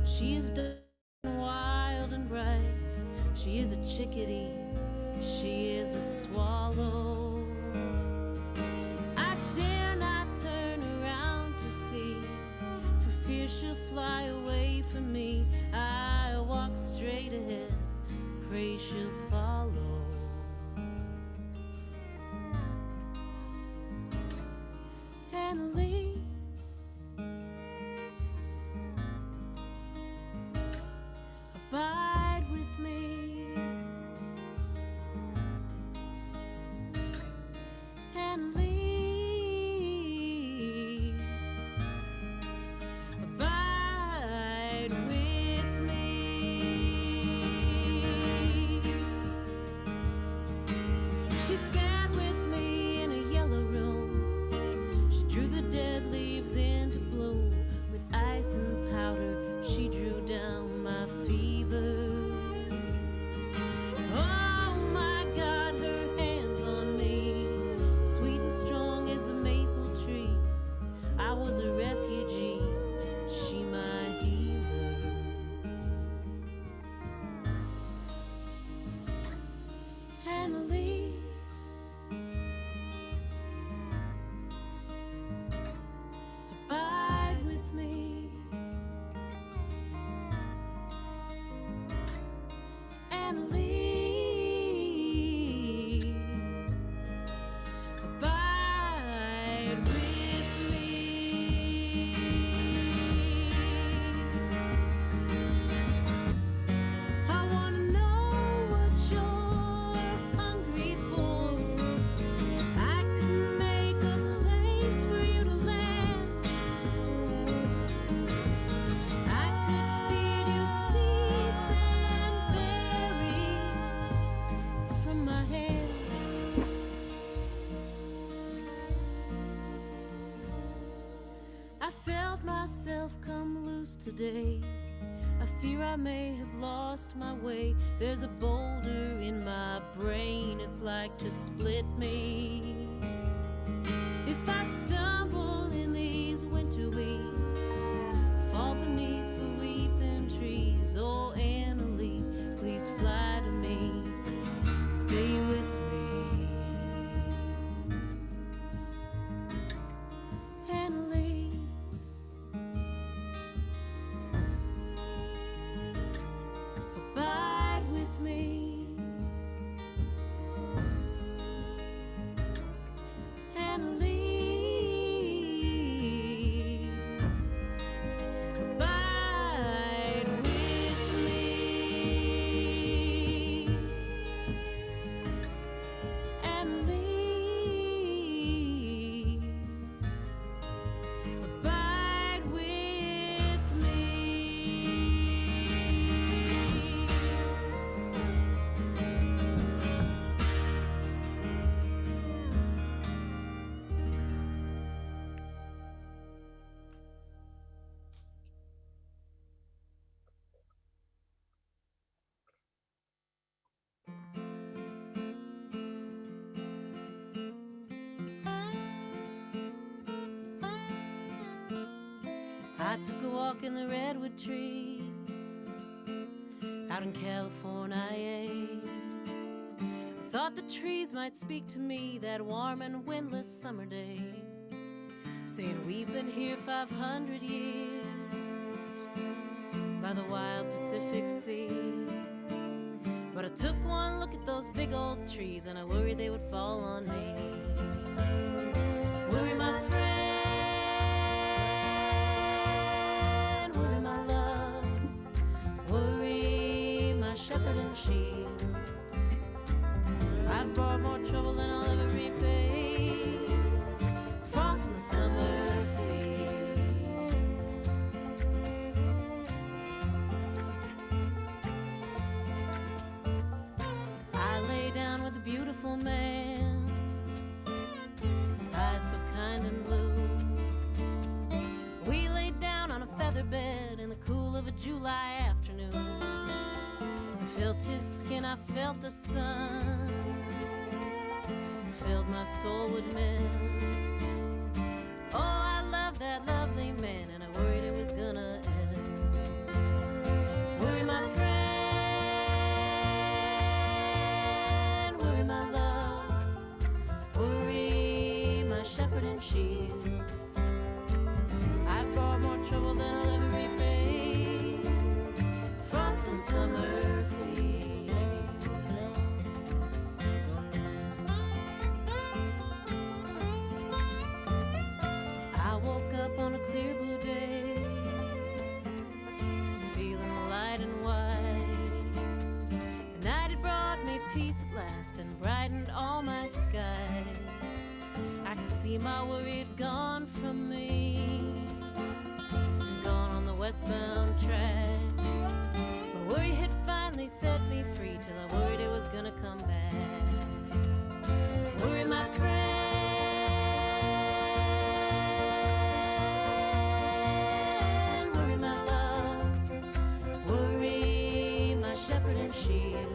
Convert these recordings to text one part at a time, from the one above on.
She is dark and wild and bright. She is a chickadee, she is a swallow. I dare not turn around to see, for fear she'll fly away from me. I walk straight ahead, pray she'll follow. Annalie, abide with me. Annalie, abide with me. She sat with me in a yellow room. She drew the dead leaves into bloom. With ice and powder she drew down my fever. Oh my God, her hands on me, sweet and strong as a maple tree. I was a refugee, she my healer. Annalie, abide with me. Annalie, abide with me. I wanna know what you're hungry for. I could make a place for you to land. I could feed you seeds and berries from my hand. I felt myself come loose today. I fear I may have lost my way. There's a boulder in my brain, it's like to split me. If I stumble in these winter weeks, fall beneath the weeping trees. Oh, Annalie, please fly to me, stay with me. Annalie, abide with me. Annalie, abide with me. Annalie, abide with me. I took a walk in the redwood trees out in California. I thought the trees might speak to me that warm and windless summer day, saying we've been here 500 years by the wild Pacific Sea. But I took one look at those big old trees and I worried they would fall on me. Worry, my friend, worry, my love, worry, my shepherd and shield. I've brought more trouble than I'll ever repay. Frost in the summer fields. I lay down with a beautiful man, eyes so kind and blue. We laid down on a feather bed in the cool of a July afternoon. I felt his skin, I felt the sun, felt my soul would mend. Oh, I loved that lovely man, and I worried it was gonna end. see my worry had gone from me, gone on the westbound track. My worry had finally set me free till I worried it was gonna come back. Worry, my friend, worry, my love, worry, my shepherd and shield.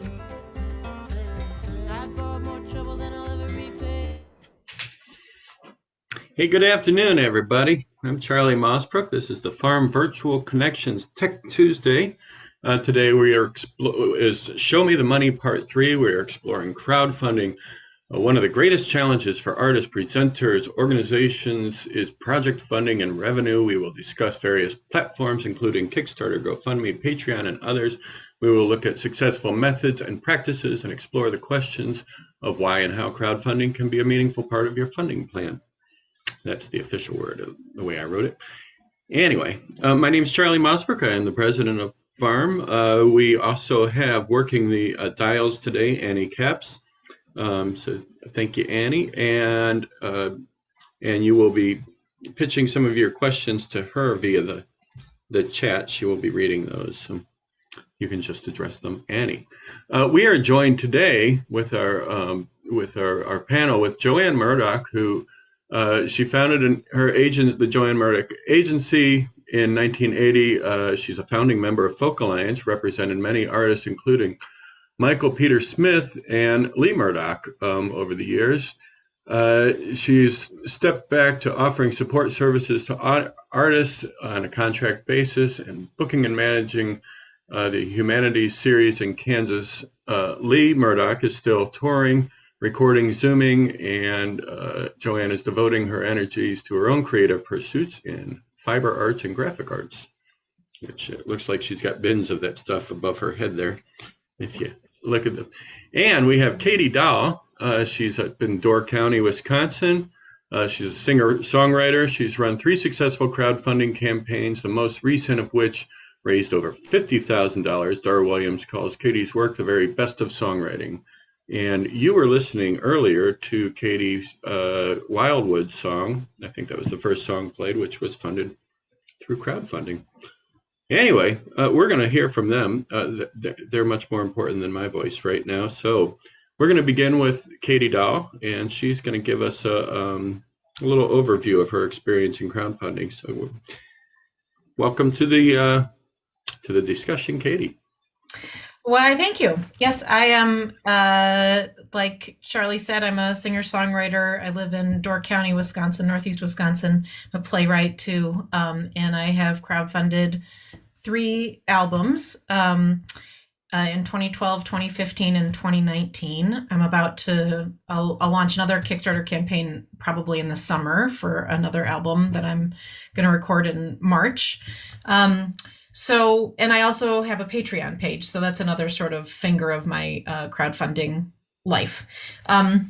I brought more trouble than I'll ever repay. Hey, good afternoon, everybody. I'm Charlie Mosbrook. This is the Farm Virtual Connections Tech Tuesday. Today we are is Show Me the Money Part 3. We are exploring crowdfunding. One of the greatest challenges for artists, presenters, organizations is project funding and revenue. We will discuss various platforms, including Kickstarter, GoFundMe, Patreon, and others. We will look at successful methods and practices and explore the questions of why and how crowdfunding can be a meaningful part of your funding plan. That's the official word, the way I wrote it. Anyway, my name is Charlie Mosbrook. I am the president of Farm. We also have working the dials today, Annie Capps. So thank you, Annie. And you will be pitching some of your questions to her via the chat. She will be reading those. So you can just address them, Annie. We are joined today with our panel with Joann Murdoch, who she founded the Joann Murdoch Agency in 1980. She's a founding member of Folk Alliance, represented many artists, including Michael Peter Smith and Lee Murdoch over the years. She's stepped back to offering support services to artists on a contract basis and booking and managing the Humanities series in Kansas. Lee Murdoch is still touring, recording, Zooming, and Joann is devoting her energies to her own creative pursuits in fiber arts and graphic arts, which looks like she's got bins of that stuff above her head there, if you look at them. And we have Katie Dahl. She's up in Door County, Wisconsin. She's a singer-songwriter. She's run 3 successful crowdfunding campaigns, the most recent of which raised over $50,000. Dar Williams calls Katie's work the very best of songwriting. And you were listening earlier to Katie's Wildwood song. I think that was the first song played, which was funded through crowdfunding. Anyway, we're going to hear from them. They're much more important than my voice right now. So we're going to begin with Katie Dahl, and she's going to give us a little overview of her experience in crowdfunding. So welcome to the discussion, Katie. Well, thank you. Yes, I am, like Charlie said, I'm a singer-songwriter. I live in Door County, Wisconsin, Northeast Wisconsin. I'm a playwright too, and I have crowdfunded 3 albums in 2012, 2015, and 2019. I'll launch another Kickstarter campaign probably in the summer for another album that I'm going to record in March. And I also have a Patreon page, so that's another sort of finger of my crowdfunding life. I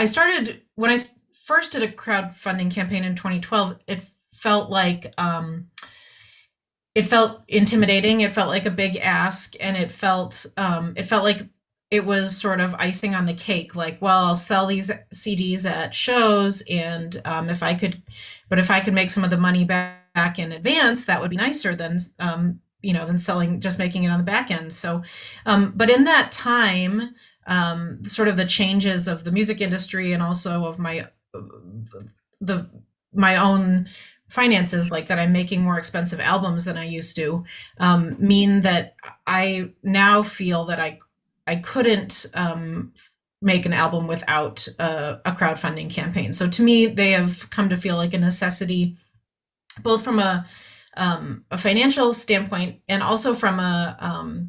started when I first did a crowdfunding campaign in 2012. It felt like it felt intimidating. It felt like a big ask, and it felt like it was sort of icing on the cake. Like, well, I'll sell these CDs at shows, and if I could make some of the money back in advance, that would be nicer than selling, just making it on the back end. So, but in that time, sort of the changes of the music industry and also of my own finances, like that I'm making more expensive albums than I used to, mean that I now feel that I couldn't make an album without a crowdfunding campaign. So to me, they have come to feel like a necessity, both from a financial standpoint and also from a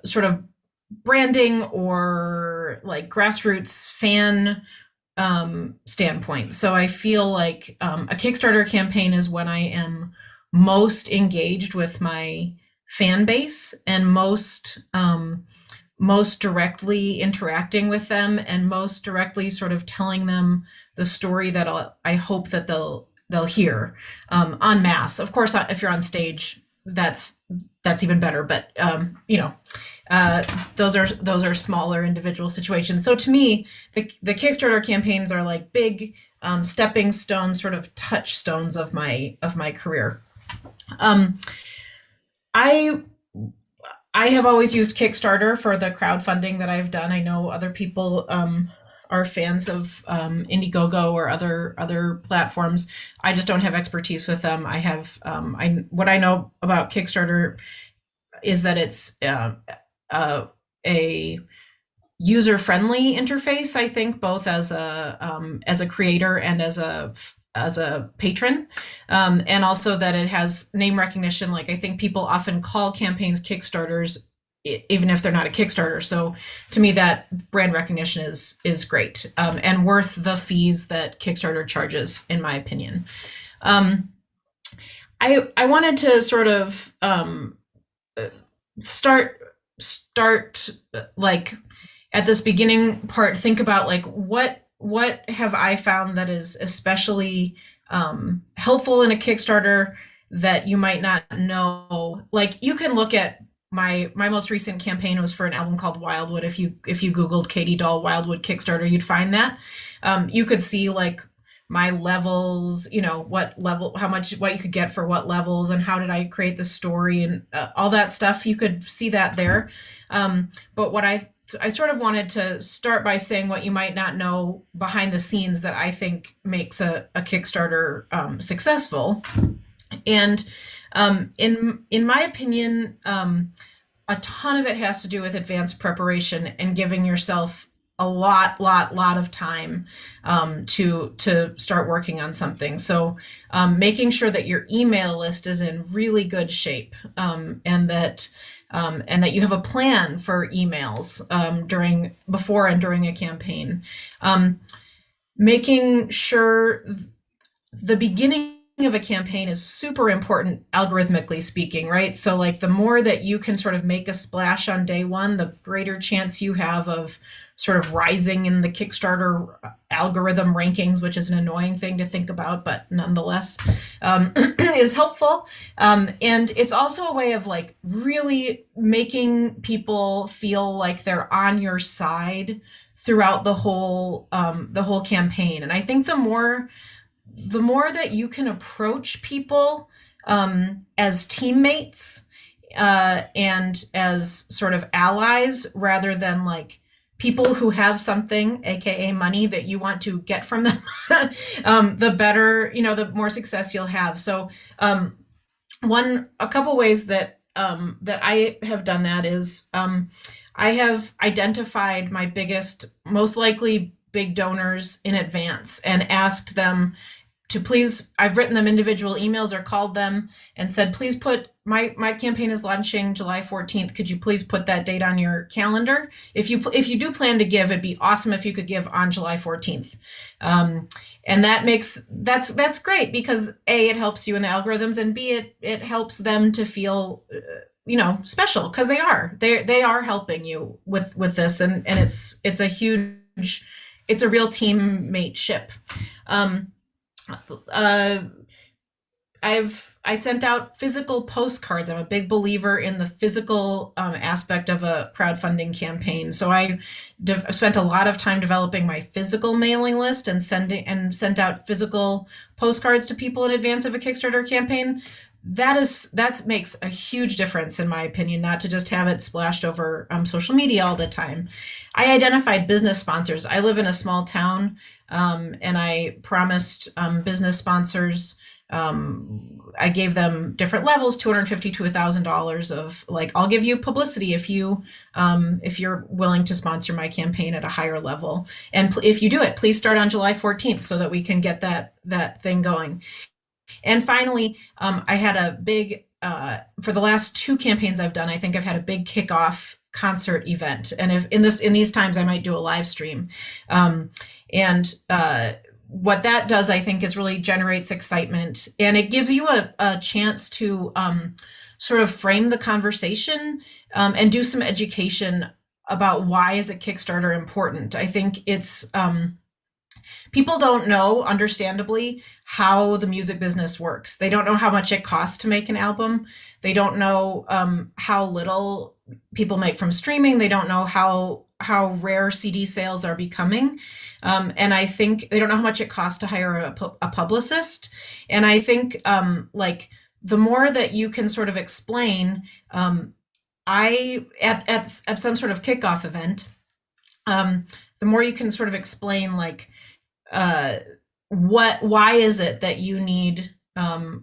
sort of branding or like grassroots fan standpoint. So I feel like a Kickstarter campaign is when I am most engaged with my fan base and most directly interacting with them and most directly sort of telling them the story that I hope that they'll hear en masse. Of course, if you're on stage, that's even better. But those are smaller individual situations. So to me, the Kickstarter campaigns are like big stepping stones, sort of touchstones of my career. I have always used Kickstarter for the crowdfunding that I've done. I know other people are fans of Indiegogo or other platforms. I just don't have expertise with them. I have what I know about Kickstarter is that it's a user-friendly interface, I think, both as a creator and as a patron, and also that it has name recognition. Like, I think people often call campaigns Kickstarters even if they're not a Kickstarter. So to me, that brand recognition is great, and worth the fees that Kickstarter charges, in my opinion. I wanted to sort of start like at this beginning part, think about like what have I found that is especially helpful in a Kickstarter that you might not know. Like, you can look at my most recent campaign was for an album called Wildwood. If you Googled Katie Dahl Wildwood Kickstarter, you'd find that. You could see like my levels, what level, what you could get for what levels, and how did I create the story, and all that stuff. You could see that there. But what I sort of wanted to start by saying what you might not know behind the scenes that I think makes a Kickstarter successful. And in my opinion, a ton of it has to do with advanced preparation and giving yourself a lot of time to start working on something. So making sure that your email list is in really good shape, and that you have a plan for emails before and during a campaign. Making sure the beginning of a campaign is super important, algorithmically speaking, right? So like, the more that you can sort of make a splash on day one, the greater chance you have of sort of rising in the Kickstarter algorithm rankings, which is an annoying thing to think about, but nonetheless is helpful. And it's also a way of like really making people feel like they're on your side throughout the whole campaign. And I think the more that you can approach people as teammates and as sort of allies, rather than like people who have something, aka money, that you want to get from them, the better, the more success you'll have. So a couple ways that I have done that is I have identified my biggest, most likely big donors in advance and asked them to please, I've written them individual emails or called them and said, please put, my campaign is launching July 14th. Could you please put that date on your calendar? If you do plan to give, it'd be awesome if you could give on July 14th. And that's great, because A, it helps you in the algorithms, and B, it helps them to feel, special, because they are helping you with this. And it's a real teammate ship. I sent out physical postcards. I'm a big believer in the physical aspect of a crowdfunding campaign. So I spent a lot of time developing my physical mailing list and sent out physical postcards to people in advance of a Kickstarter campaign. That makes a huge difference, in my opinion, not to just have it splashed over social media all the time. I identified business sponsors. I live in a small town, and I promised business sponsors, I gave them different levels, $250 to $1,000 of like, I'll give you publicity if you're willing to sponsor my campaign at a higher level. And if you do it, please start on July 14th so that we can get that thing going. And finally, I had a big, for the last two campaigns I've done, I think I've had a big kickoff concert event. And if in these times, I might do a live stream. What that does, I think, is really generates excitement, and it gives you a chance to sort of frame the conversation and do some education about why is a Kickstarter important. I think it's people don't know, understandably, how the music business works. They don't know how much it costs to make an album. They don't know how little people make from streaming. They don't know how rare CD sales are becoming, and I think they don't know how much it costs to hire a publicist. And I think like the more that you can sort of explain, I at some sort of kickoff event, the more you can sort of explain like why is it that you need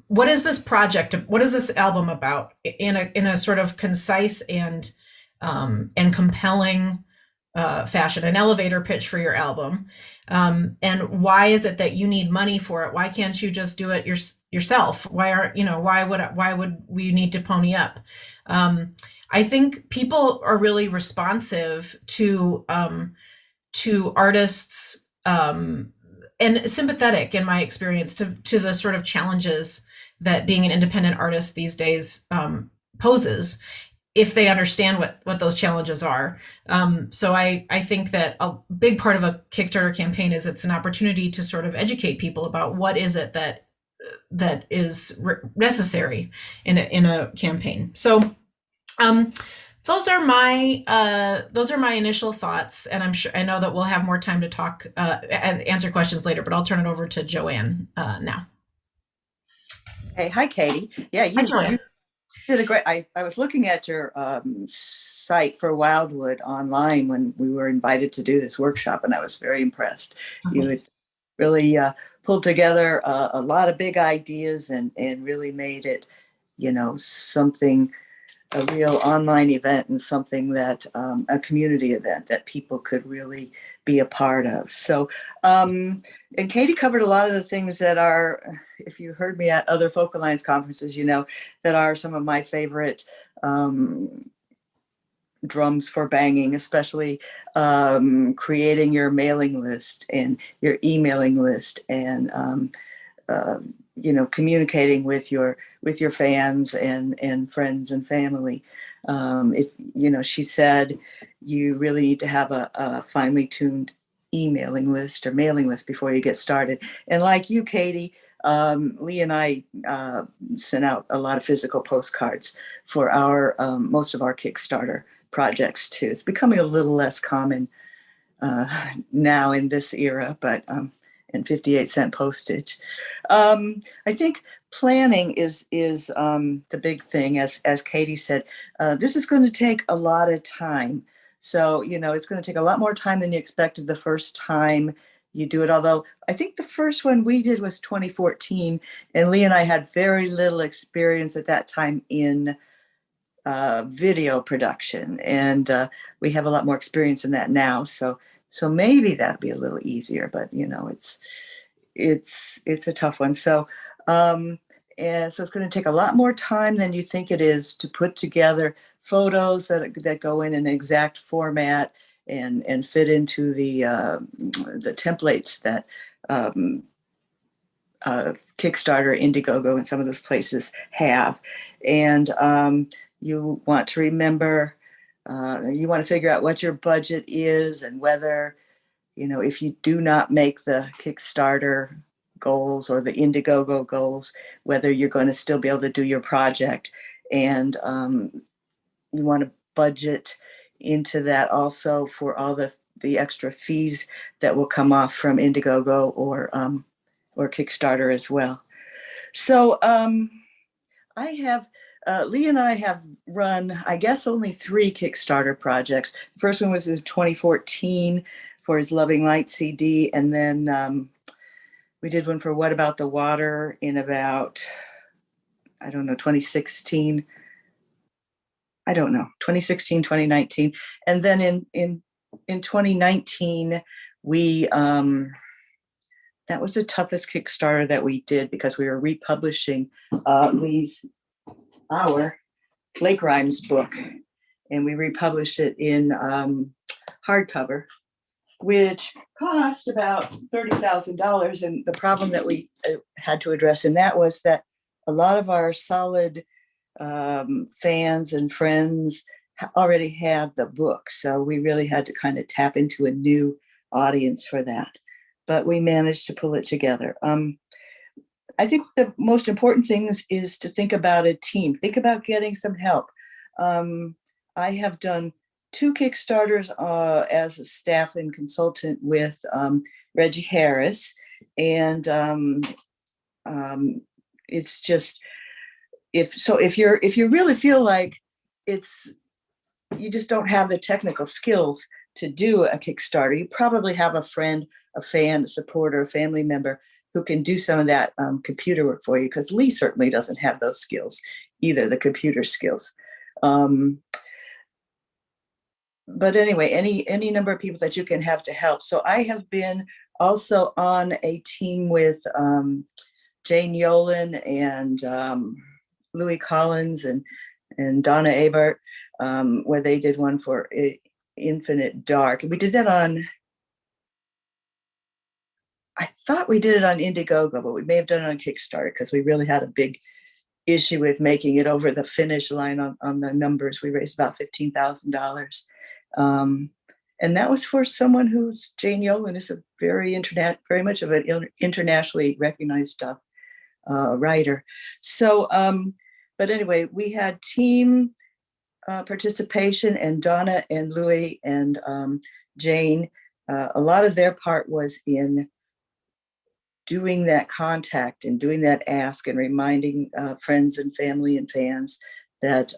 what is this project, what is this album about, in a sort of concise and compelling fashion, an elevator pitch for your album, and why is it that you need money for it? Why can't you just do it yourself? Why would we need to pony up? I think people are really responsive to artists, and sympathetic, in my experience, to the sort of challenges that being an independent artist these days poses, if they understand what those challenges are. So I think that a big part of a Kickstarter campaign is it's an opportunity to sort of educate people about what is it that is necessary in a campaign. So those are my initial thoughts, and I know that we'll have more time to talk and answer questions later, but I'll turn it over to Joann now. Hey, hi, Katie. Yeah, you did a great. I was looking at your site for Wildwood online when we were invited to do this workshop, and I was very impressed. Okay. You had really pulled together a lot of big ideas and really made it, something, a real online event, and something that a community event that people could really be a part of. So, and Katie covered a lot of the things that are, if you heard me at other Folk Alliance conferences, that are some of my favorite drums for banging, especially creating your mailing list and your emailing list, and communicating with your fans and friends and family. She said you really need to have a finely tuned emailing list or mailing list before you get started. And like you, Katie, Lee and I sent out a lot of physical postcards for our most of our Kickstarter projects too. It's becoming a little less common now in this era, but and 58-cent postage. I think planning is the big thing, as Katie said. This is going to take a lot of time. So, it's going to take a lot more time than you expected the first time you do it. Although I think the first one we did was 2014, and Lee and I had very little experience at that time in video production, and we have a lot more experience in that now. So maybe that'd be a little easier, but it's a tough one. So and so it's going to take a lot more time than you think it is to put together photos that go in an exact format and fit into the templates that Kickstarter, Indiegogo, and some of those places have. And you want to remember, you want to figure out what your budget is, and whether, if you do not make the Kickstarter goals or the Indiegogo goals, whether you're going to still be able to do your project. And you want to budget into that also for all the extra fees that will come off from Indiegogo or Kickstarter as well. So I have, Lee and I have run, I guess, only 3 Kickstarter projects. The first one was in 2014 for his Loving Light CD. And then we did one for What About the Water in about, 2016. 2016, 2019. And then in 2019, we, that was the toughest Kickstarter that we did, because we were republishing our Lake Rhymes book, and we republished it in hardcover, which cost about $30,000. And the problem that we had to address in that was that a lot of our solid fans and friends already have the book. So we really had to kind of tap into a new audience for that. But we managed to pull it together. I think the most important things is to think about a team. Think about getting some help. I have done 2 Kickstarters as a staff and consultant with Reggie Harris, and it's just if you really feel like you just don't have the technical skills to do a Kickstarter, you probably have a friend, a fan, a supporter, a family member who can do some of that computer work for you, because Lee certainly doesn't have those skills either, the computer skills. But anyway, any number of people that you can have to help. So I have been also on a team with Jane Yolen and Louis Collins and Donna Abert, where they did one for Infinite Dark. And we did that I thought we did it on Indiegogo, but we may have done it on Kickstarter because we really had a big issue with making it over the finish line on the numbers. We raised about $15,000. And that was for someone who's Jane Yolen is a very much of an internationally recognized writer. So, but anyway, we had team participation, and Donna and Louis and Jane, a lot of their part was in doing that contact and doing that ask and reminding friends and family and fans that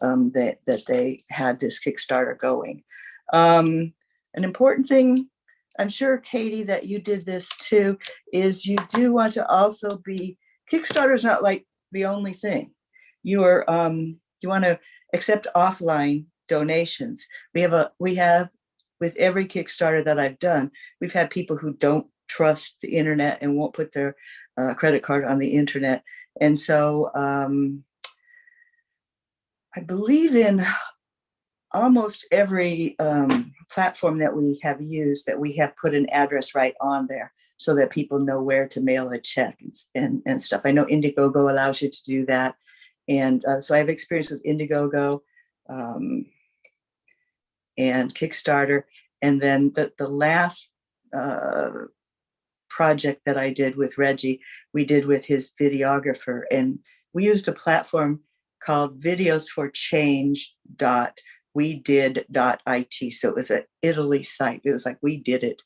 they had this Kickstarter going. An important thing, I'm sure, Katie, that you did this too, is you do want to also Kickstarter is not like the only thing. You want to accept offline donations. We have with every Kickstarter that I've done, we've had people who don't trust the internet and won't put their credit card on the internet. And so I believe in almost every platform that we have used, that we have put an address right on there so that people know where to mail a check and stuff. I know Indiegogo allows you to do that. And so I have experience with Indiegogo and Kickstarter. And then the last project that I did with Reggie, we did with his videographer. And we used a platform called videosforchange.wedid.it. So it was an Italy site. It was like We Did It.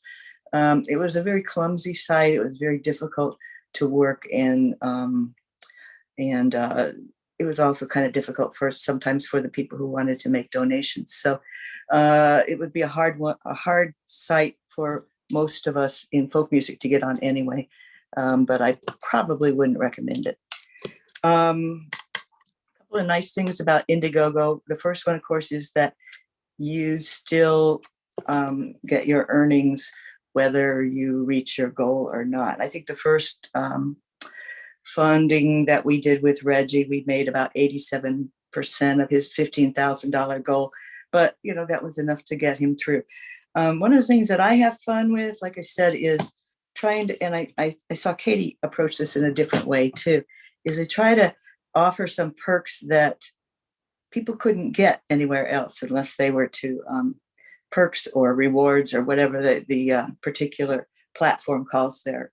It was a very clumsy site. It was very difficult to work, and it was also kind of difficult sometimes for the people who wanted to make donations. So it would be a hard site for most of us in folk music to get on anyway, but I probably wouldn't recommend it. A couple of nice things about Indiegogo. The first one, of course, is that you still get your earnings whether you reach your goal or not. I think the first funding that we did with Reggie, we made about 87% of his $15,000 goal, but that was enough to get him through. One of the things that I have fun with, like I said, is trying to, and I saw Katie approach this in a different way too, is I try to offer some perks that people couldn't get anywhere else unless they were to perks or rewards or whatever the particular platform calls their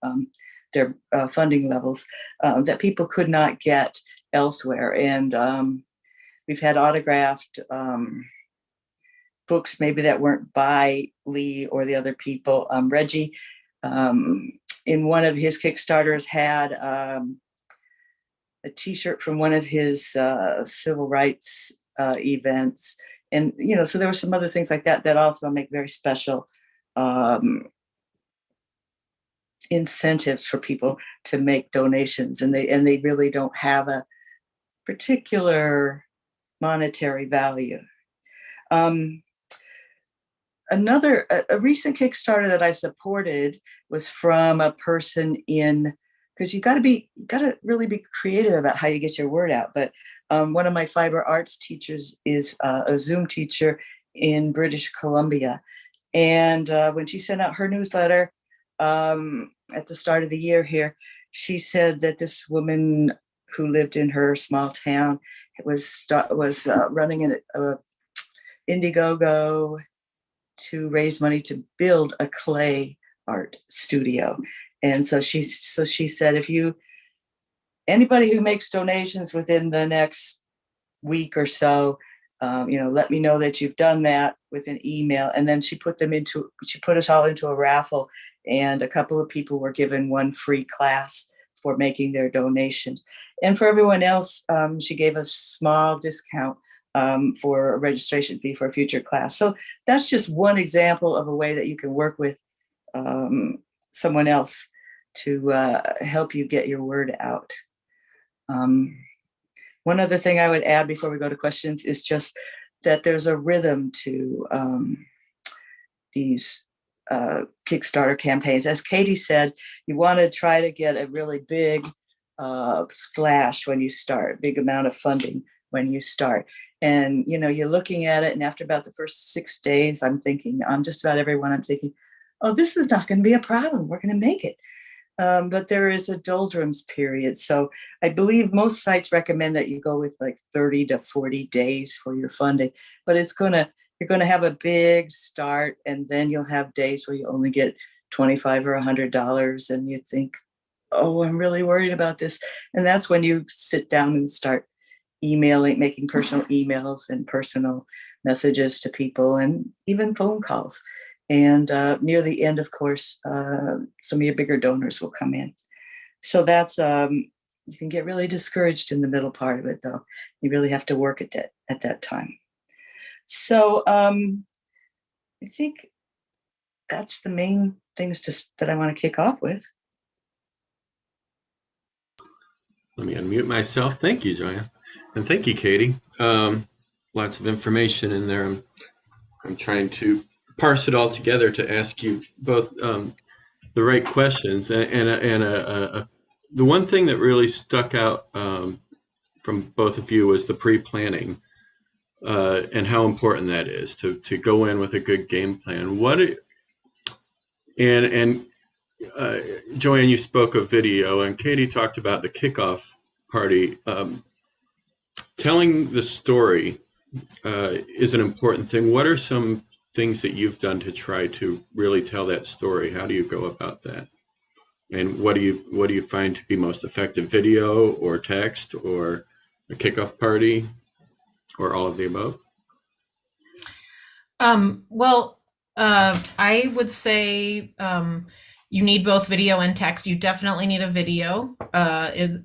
funding levels, that people could not get elsewhere. And we've had autographed books maybe that weren't by Lee or the other people. Reggie, in one of his Kickstarters, had a T-shirt from one of his civil rights events. And, so there were some other things like that also make very special incentives for people to make donations. And they really don't have a particular monetary value. A recent Kickstarter that I supported was from a person because you got to really be creative about how you get your word out. But one of my fiber arts teachers is a Zoom teacher in British Columbia. And when she sent out her newsletter at the start of the year here, she said that this woman who lived in her small town was running an Indiegogo to raise money to build a clay art studio. And so she said, anybody who makes donations within the next week or so, let me know that you've done that with an email. And then she put us all into a raffle, and a couple of people were given one free class for making their donations. And for everyone else, she gave a small discount for a registration fee for a future class. So that's just one example of a way that you can work with someone else to help you get your word out. One other thing I would add before we go to questions is just that there's a rhythm to these Kickstarter campaigns. As Katie said, you want to try to get a really big splash when you start, big amount of funding when you start. And, you're looking at it, and after about the first 6 days, I'm thinking, on just about everyone, I'm thinking, oh, this is not going to be a problem. We're going to make it. But there is a doldrums period. So I believe most sites recommend that you go with like 30 to 40 days for your funding, but you're going to have a big start, and then you'll have days where you only get $25 or $100, and you think, oh, I'm really worried about this. And that's when you sit down and start making personal emails and personal messages to people, and even phone calls. And near the end, of course, some of your bigger donors will come in. So that's, you can get really discouraged in the middle part of it, though. You really have to work at that time. So I think that's the main things that I want to kick off with. Let me unmute myself. Thank you, Joann. And thank you, Katie. Lots of information in there. I'm trying to parse it all together to ask you both the right questions. And the one thing that really stuck out from both of you was the pre-planning and how important that is to go in with a good game plan. Joann, you spoke of video, and Katie talked about the kickoff party. Telling the story is an important thing. What are some things that you've done to try to really tell that story? How do you go about that? And what do you find to be most effective? Video or text or a kickoff party or all of the above? I would say you need both video and text. You definitely need a video,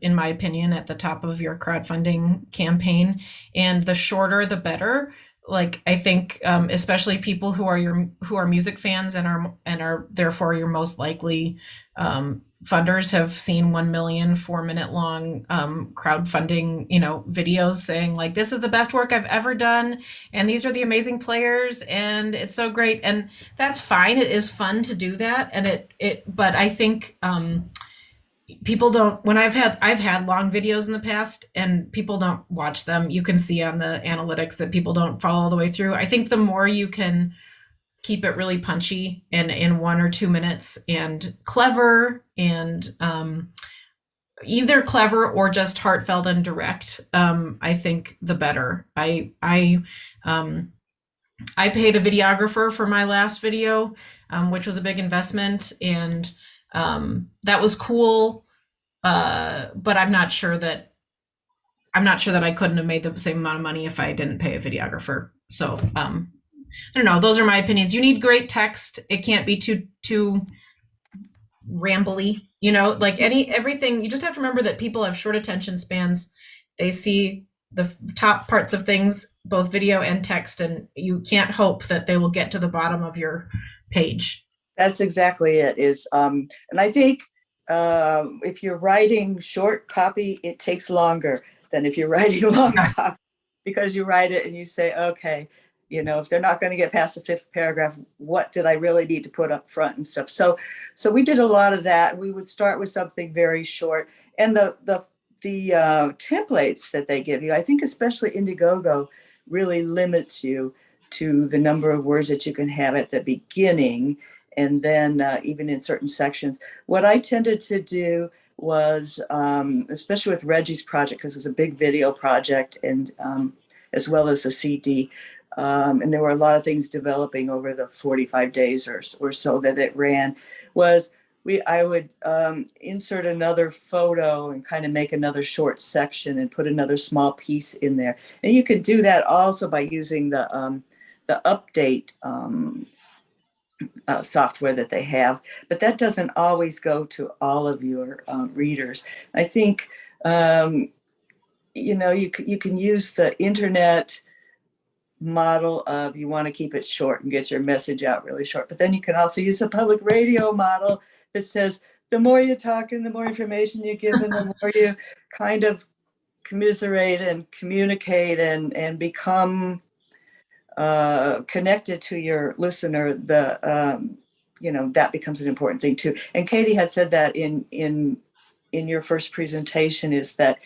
in my opinion, at the top of your crowdfunding campaign. And the shorter, the better. Like, I think, especially people who are music fans and are therefore your most likely funders have seen 1 million 4-minute long crowdfunding, videos saying like, this is the best work I've ever done, and these are the amazing players, and it's so great. And that's fine. It is fun to do that, and but I think people don't. When I've had long videos in the past, and people don't watch them. You can see on the analytics that people don't follow all the way through. I think the more you can keep it really punchy and in 1 or 2 minutes and clever, and either clever or just heartfelt and direct, I think the better. I paid a videographer for my last video, which was a big investment, and that was cool. But I'm not sure that I couldn't have made the same amount of money if I didn't pay a videographer. So I don't know. Those are my opinions. You need great text. It can't be too rambly, like everything. You just have to remember that people have short attention spans. They see the top parts of things, both video and text, and you can't hope that they will get to the bottom of your page. That's exactly it. And I think if you're writing short copy, it takes longer than if you're writing long copy, because you write it and you say, okay, if they're not going to get past the 5th paragraph, what did I really need to put up front and stuff? So we did a lot of that. We would start with something very short, and the templates that they give you, I think especially Indiegogo, really limits you to the number of words that you can have at the beginning, and then even in certain sections. What I tended to do was, especially with Reggie's project, because it was a big video project, and as well as a CD. And there were a lot of things developing over the 45 days or so that it ran, was I would insert another photo and kind of make another short section and put another small piece in there. And you could do that also by using the update software that they have, but that doesn't always go to all of your readers. I think you can use the internet model of you want to keep it short and get your message out really short, but then you can also use a public radio model that says the more you talk and the more information you give and the more you kind of commiserate and communicate and become connected to your listener, that becomes an important thing too. And Katie had said that in your first presentation, is that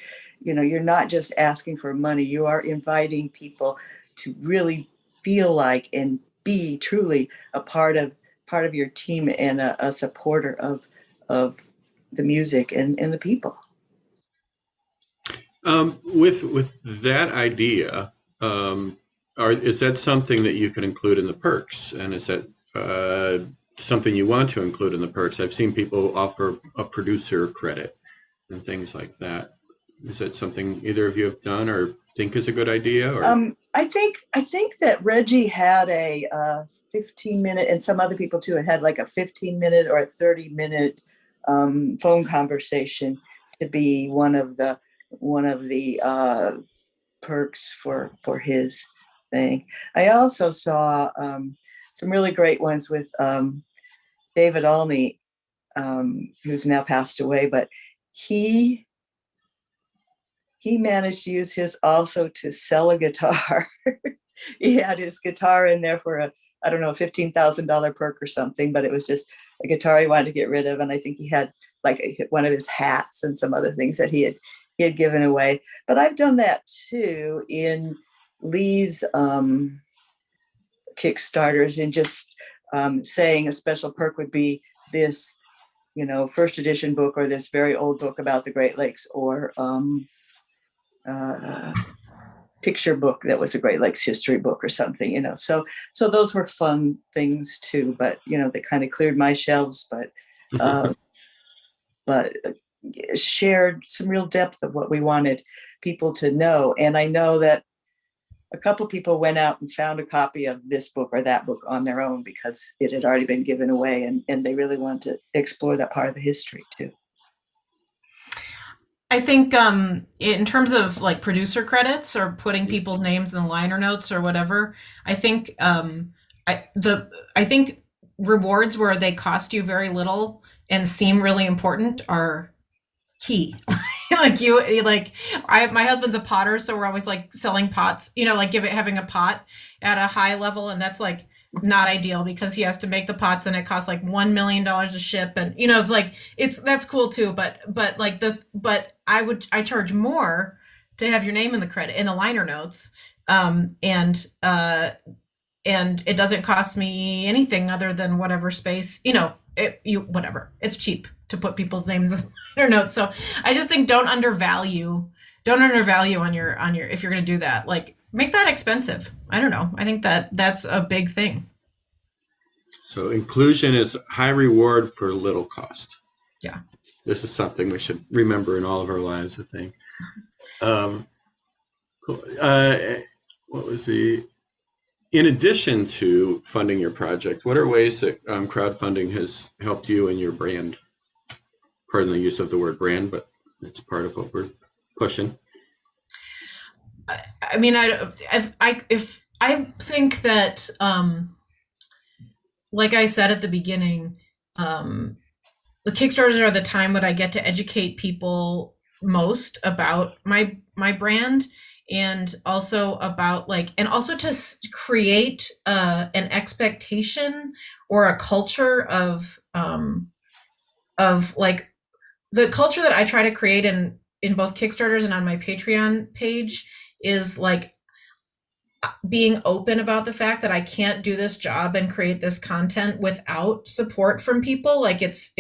you're not just asking for money, you are inviting people to really feel like and be truly a part of your team and a supporter of the music and the people. With that idea, is that something that you can include in the perks? And is that something you want to include in the perks? I've seen people offer a producer credit and things like that. Is that something either of you have done or think is a good idea? Or? I think that Reggie had a 15-minute, and some other people too had like a 15-minute or a 30-minute phone conversation to be one of the perks for his thing. I also saw some really great ones with David Olney, who's now passed away, but he managed to use his also to sell a guitar. He had his guitar in there for a $15,000 perk or something, but it was just a guitar he wanted to get rid of. And I think he had like one of his hats and some other things that he had given away. But I've done that too in Lee's Kickstarters, and just saying a special perk would be this, first edition book, or this very old book about the Great Lakes, or picture book that was a Great Lakes history book or something, so those were fun things too, but they kind of cleared my shelves, but shared some real depth of what we wanted people to know. And I know that a couple people went out and found a copy of this book or that book on their own because it had already been given away, and they really wanted to explore that part of the history too. I think in terms of like producer credits or putting people's names in the liner notes or whatever, I think I think rewards where they cost you very little and seem really important are key. My husband's a potter, so we're always like selling pots, having a pot at a high level, and that's like not ideal because he has to make the pots and it costs like $1 million to ship, and it's like that's cool too, but I charge more to have your name in the credit in the liner notes, and it doesn't cost me anything other than whatever space, whatever. It's cheap to put people's names in the liner notes. So I just think don't undervalue on your if you're going to do that, like make that expensive. I don't know. I think that's a big thing. So inclusion is high reward for little cost. Yeah. This is something we should remember in all of our lives, I think. Cool. In addition to funding your project, what are ways that crowdfunding has helped you and your brand? Pardon the use of the word brand, but it's part of what we're pushing. I mean, I think that, like I said at the beginning, the Kickstarters are the time when I get to educate people most about my brand, and also about also to create an expectation or a culture of like the culture that I try to create in both Kickstarters and on my Patreon page is like being open about the fact that I can't do this job and create this content without support from people. Like it's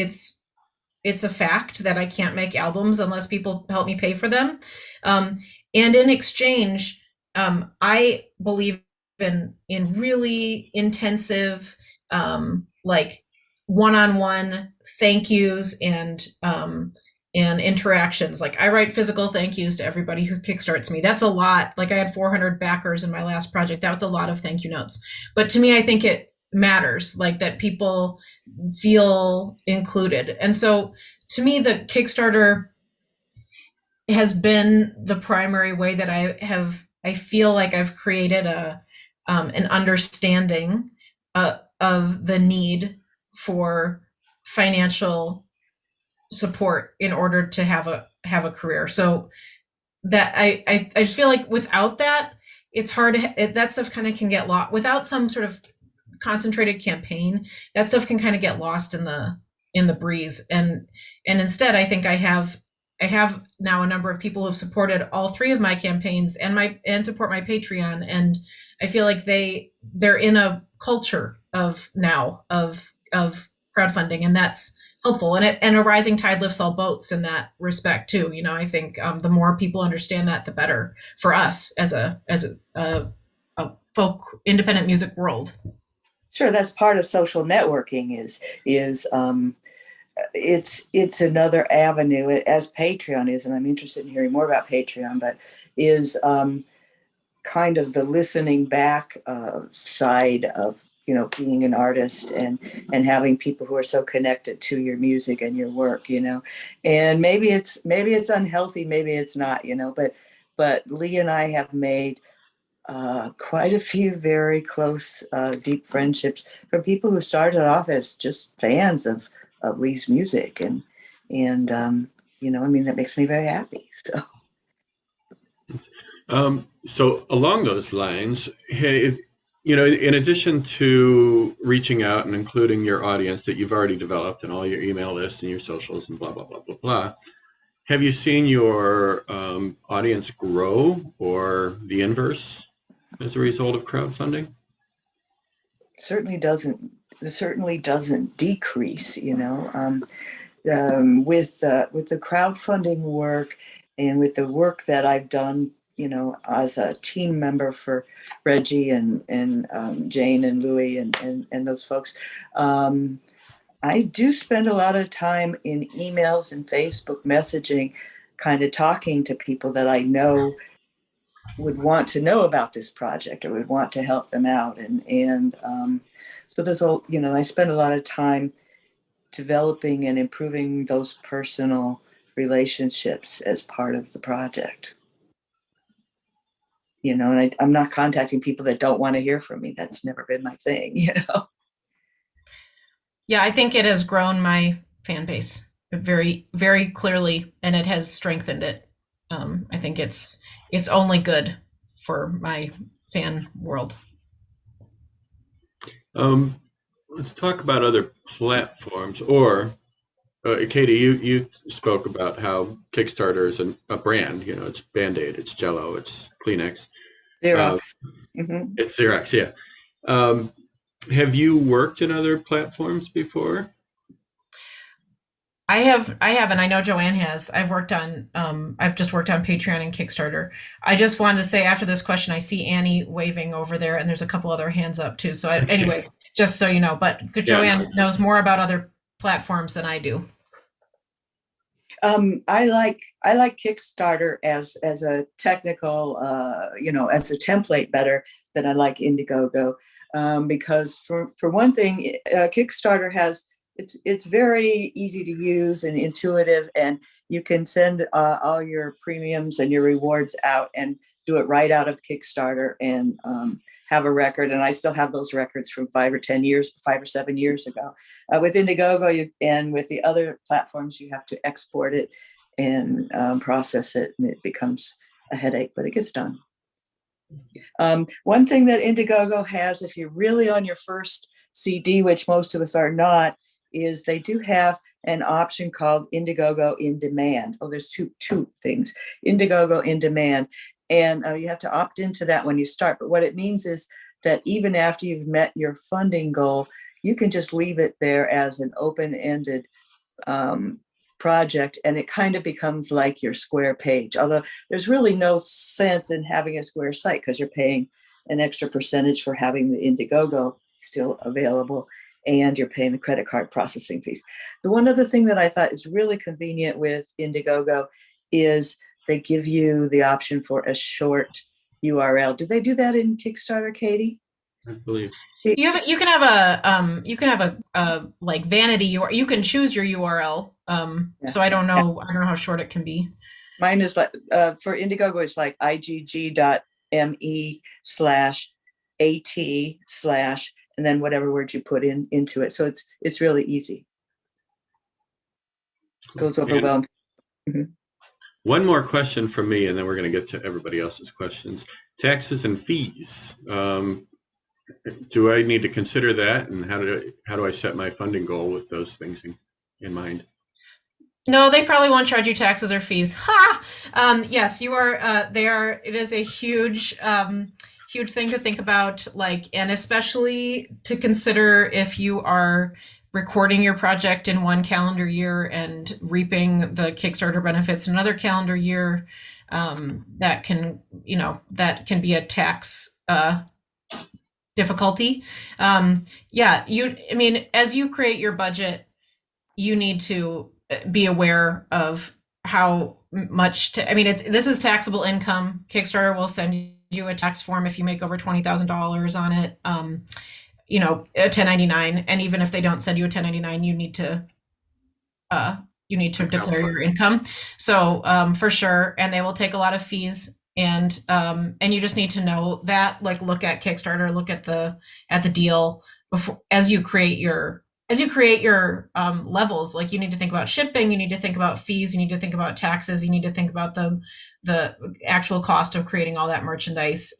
a fact that I can't make albums unless people help me pay for them. And in exchange, I believe in really intensive, one-on-one thank yous and interactions. Like I write physical thank yous to everybody who kickstarts me. That's a lot. Like I had 400 backers in my last project. That was a lot of thank you notes. But to me, I think it matters, like that people feel included. And so to me, the Kickstarter has been the primary way that I feel like I've created an understanding of the need for financial support in order to have a career. So that I just feel like without that, it's hard to, that stuff kind of can get lost without some sort of concentrated campaign. That stuff can kind of get lost in the breeze. And instead, I think I have now a number of people who have supported all three of my campaigns and support my Patreon. And I feel like they're in a culture of crowdfunding, and that's helpful. And a rising tide lifts all boats in that respect too. You know, I think the more people understand that, the better for us as a folk independent music world. Sure, that's part of social networking. It's another avenue, as Patreon is, and I'm interested in hearing more about Patreon, but is kind of the listening back side of, you know, being an artist and having people who are so connected to your music and your work, you know. And maybe it's unhealthy, maybe it's not, you know, but Lee and I have made quite a few very close, deep friendships from people who started off as just fans of Lee's music, and you know, I mean, that makes me very happy. So along those lines, hey, you know, in addition to reaching out and including your audience that you've already developed and all your email lists and your socials and blah blah blah blah blah, have you seen your audience grow or the inverse as a result of crowdfunding? Certainly doesn't decrease, you know. With the crowdfunding work and with the work that I've done, you know, as a team member for Reggie and Jane and Louie and those folks, I do spend a lot of time in emails and Facebook messaging, kind of talking to people that I know would want to know about this project or would want to help them out. And so there's you know, I spend a lot of time developing and improving those personal relationships as part of the project. You know, and I'm not contacting people that don't want to hear from me. That's never been my thing, you know? Yeah, I think it has grown my fan base very, very clearly, and it has strengthened it. I think it's only good for my fan world. Let's talk about other platforms. Or Katie, you spoke about how Kickstarter is a brand. You know, it's Band-Aid, it's Jell-O, it's Kleenex. Xerox. It's Xerox, yeah. Have you worked in other platforms before? I have, and I know Joann has. I've just worked on Patreon and Kickstarter. I just wanted to say, after this question, I see Annie waving over there, and there's a couple other hands up too. So anyway, just so you know, but Joann knows more about other platforms than I do. I like Kickstarter as a technical, you know, as a template better than I like Indiegogo, because for one thing, Kickstarter has, it's very easy to use and intuitive, and you can send all your premiums and your rewards out and do it right out of Kickstarter and have a record. And I still have those records from 5 or 7 years ago. With Indiegogo and with the other platforms, you have to export it and process it, and it becomes a headache, but it gets done. One thing that Indiegogo has, if you're really on your first CD, which most of us are not, is they do have an option called Indiegogo in Demand. Oh, there's two things. Indiegogo in Demand. And you have to opt into that when you start. But what it means is that even after you've met your funding goal, you can just leave it there as an open-ended project, and it kind of becomes like your Square page. Although there's really no sense in having a Square site because you're paying an extra percentage for having the Indiegogo still available. and you're paying the credit card processing fees. The one other thing that I thought is really convenient with Indiegogo is they give you the option for a short URL. Do they do that in Kickstarter, Katie? I believe. You can have a like vanity, or you can choose your URL. So I don't know how short it can be. Mine is like for Indiegogo, it's like igg.me/at/ and then whatever word you put into it. So it's really easy. Goes over well. Mm-hmm. One more question from me, and then we're going to get to everybody else's questions. Taxes and fees. Do I need to consider that, and how do I set my funding goal with those things in mind? No, they probably won't charge you taxes or fees. Ha! Yes, you are. They are. It is a huge, huge thing to think about. And especially to consider if you are recording your project in one calendar year and reaping the Kickstarter benefits in another calendar year. That can be a tax difficulty. As you create your budget, you need to be aware of how much this is taxable income. Kickstarter will send you a tax form if you make over $20,000 on it, a 1099. And even if they don't send you a 1099, you need to declare your income. So for sure, and they will take a lot of fees. And you just need to know that, look at Kickstarter, look at the deal before, as you create your levels. You need to think about shipping, you need to think about fees, you need to think about taxes, you need to think about the actual cost of creating all that merchandise.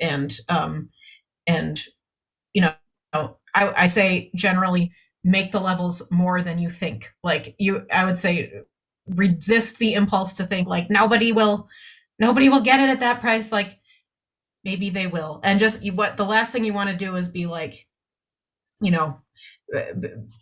I say generally make the levels more than you think. I would say resist the impulse to think nobody will get it at that price. Maybe they will. And just the last thing you want to do is be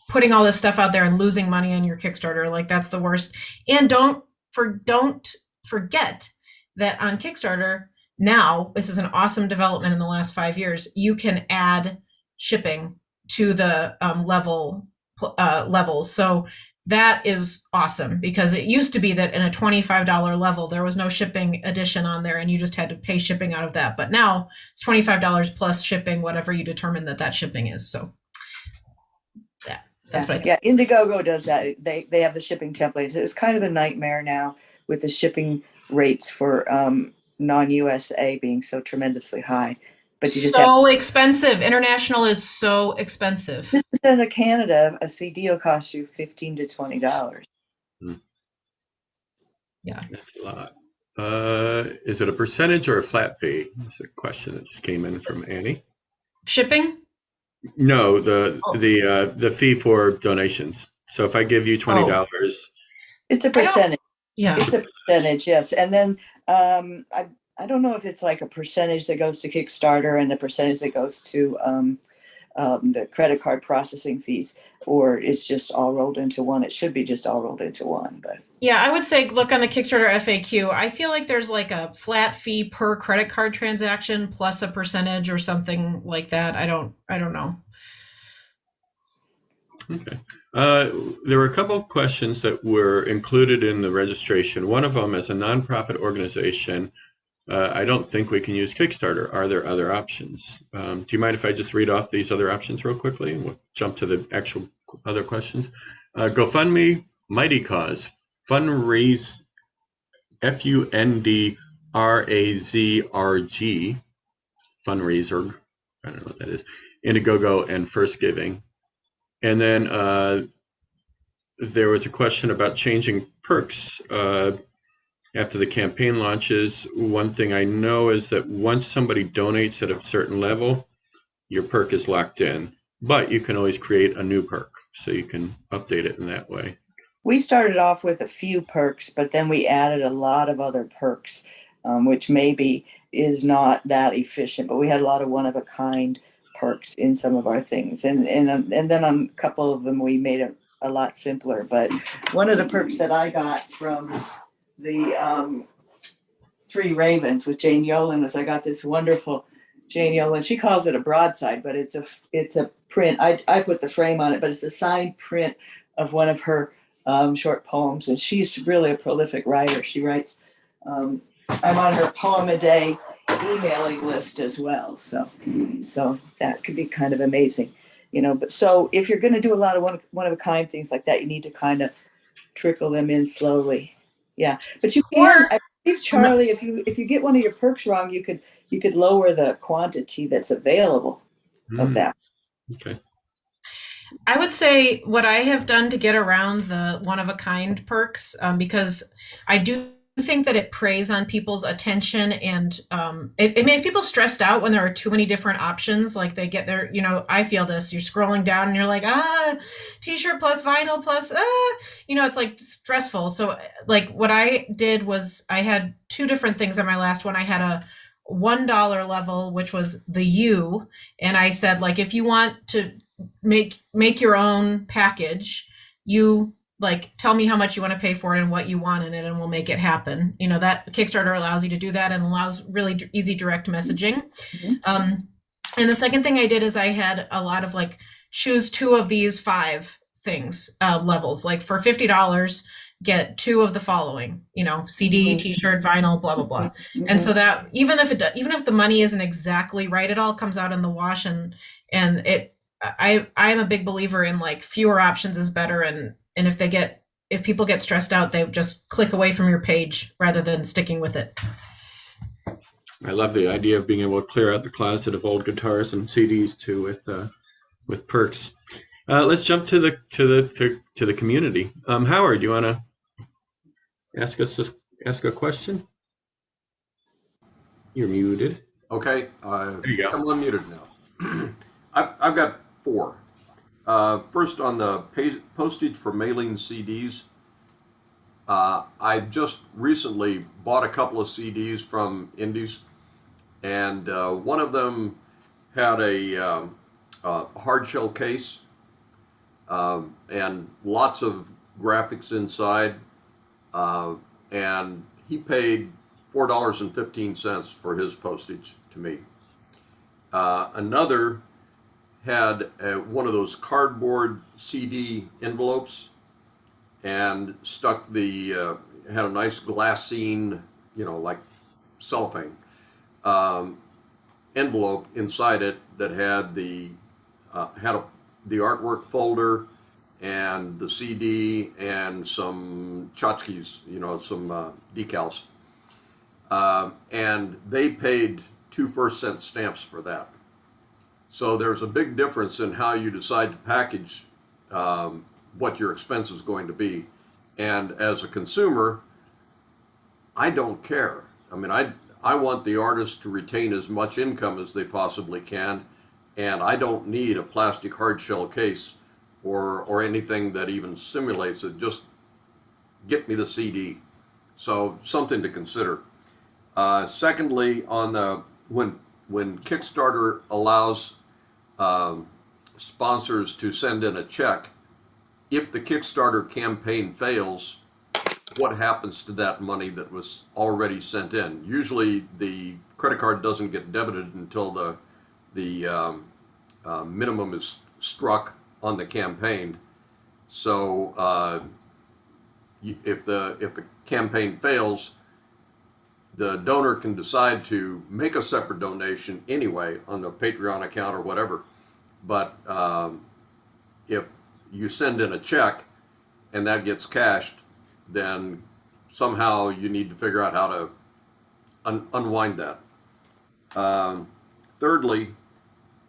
putting all this stuff out there and losing money on your Kickstarter. That's the worst. And don't forget that on Kickstarter now, this is an awesome development in the last 5 years. You can add shipping to the levels. So that is awesome, because it used to be that in a $25 level, there was no shipping addition on there and you just had to pay shipping out of that. But now it's $25 plus shipping, whatever you determine that shipping is. So that's what I think. Yeah, Indiegogo does that. They have the shipping templates. It's kind of a nightmare now with the shipping rates for non-USA being so tremendously high. But you just expensive. International is so expensive. Just to send to Canada, a CD will cost you $15 to $20. Yeah, that's a lot. Is it a percentage or a flat fee? That's a question that just came in from Annie. Shipping? No, the fee for donations. So if I give you $20, it's a percentage. Yeah, it's a percentage. Yes, and then I don't know if it's a percentage that goes to Kickstarter and a percentage that goes to the credit card processing fees, or it's just all rolled into one. It should be just all rolled into one. But yeah, I would say look on the Kickstarter FAQ. I feel like there's a flat fee per credit card transaction plus a percentage or something like that. I don't know. Okay. There were a couple of questions that were included in the registration. One of them, as a nonprofit organization, I don't think we can use Kickstarter. Are there other options? Do you mind if I just read off these other options real quickly and we'll jump to the actual other questions? GoFundMe, Mighty Cause, Fundraise, FUNDRAZRG, Fundraiser, I don't know what that is, Indiegogo, and First Giving. And then there was a question about changing perks after the campaign launches. One thing I know is that once somebody donates at a certain level, your perk is locked in, but you can always create a new perk, so you can update it in that way. We started off with a few perks, but then we added a lot of other perks, which maybe is not that efficient, but we had a lot of one-of-a-kind perks in some of our things. And then on a couple of them, we made it a lot simpler. But one of the perks that I got from the Three Ravens with Jane Yolen was I got this wonderful Jane Yolen. She calls it a broadside, but it's a print. I put the frame on it, but it's a signed print of one of her short poems, and she's really a prolific writer. She writes. I'm on her poem a day emailing list as well, so that could be kind of amazing, But so if you're going to do a lot of one of a kind things like that, you need to kind of trickle them in slowly. Yeah, but you can. I believe, Charlie, if you get one of your perks wrong, you could lower the quantity that's available of that. Okay. I would say what I have done to get around the one of a kind perks, because I do think that it preys on people's attention, and it makes people stressed out when there are too many different options. Like they get their, I feel this, you're scrolling down and you're like, t-shirt plus vinyl plus, it's like stressful. So like what I did was I had two different things on my last one. I had a $1 level, which was the U. And I said, like, if you want to make your own package, you like tell me how much you want to pay for it and what you want in it, and we'll make it happen. That Kickstarter allows you to do that and allows really easy direct messaging. Mm-hmm. And the second thing I did is I had a lot of like, choose two of these 5 things, levels, like for $50, get 2 of the following, CD, mm-hmm. t-shirt, vinyl, blah, blah, blah. Mm-hmm. And so that even if the money isn't exactly right, it all comes out in the wash, and I'm a big believer in like fewer options is better. And if people get stressed out, they just click away from your page rather than sticking with it. I love the idea of being able to clear out the closet of old guitars and CDs too with perks. Let's jump to the community. Howard, you want to ask a question? You're muted. Okay. There you go. I'm unmuted now. I've got 4. First, on the postage for mailing CDs, I just recently bought a couple of CDs from indies, and one of them had a hard shell case and lots of graphics inside, and he paid $4.15 for his postage to me. Another had one of those cardboard CD envelopes and stuck had a nice glassine, like cellophane envelope inside it that had the artwork folder and the CD and some tchotchkes, some decals. And they paid 2 first-cent stamps for that. So there's a big difference in how you decide to package what your expense is going to be. And as a consumer, I don't care. I mean, I want the artist to retain as much income as they possibly can, and I don't need a plastic hard shell case or anything that even simulates it. Just get me the CD. So something to consider. Secondly, on the when Kickstarter allows sponsors to send in a check, if the Kickstarter campaign fails, what happens to that money that was already sent in? Usually the credit card doesn't get debited until the minimum is struck on the campaign. So if the campaign fails, the donor can decide to make a separate donation anyway on the Patreon account or whatever. But if you send in a check and that gets cashed, then somehow you need to figure out how to unwind that. Thirdly,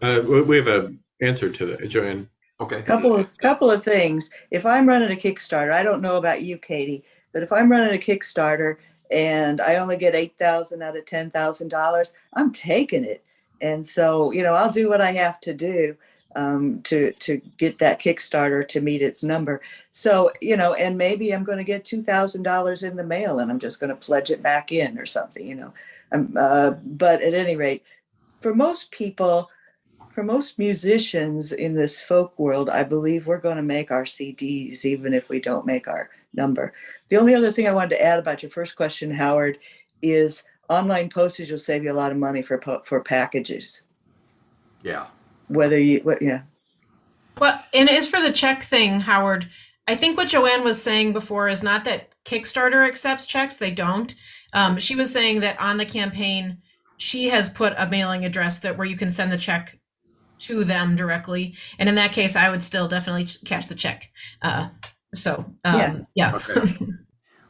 we have an answer to that, Joann. Okay. Couple of things. If I'm running a Kickstarter, I don't know about you, Katie, but if I'm running a Kickstarter and I only get $8,000 out of $10,000, I'm taking it. And so, I'll do what I have to do to get that Kickstarter to meet its number. So, and maybe I'm going to get $2,000 in the mail and I'm just going to pledge it back in or something, but at any rate, for most people, for most musicians in this folk world, I believe we're going to make our CDs, even if we don't make our number. The only other thing I wanted to add about your first question, Howard, is online postage will save you a lot of money for packages. Yeah. Yeah. Well, and as for the check thing, Howard, I think what Joann was saying before is not that Kickstarter accepts checks, they don't. She was saying that on the campaign, she has put a mailing address that where you can send the check to them directly. And in that case, I would still definitely cash the check. Yeah. Okay.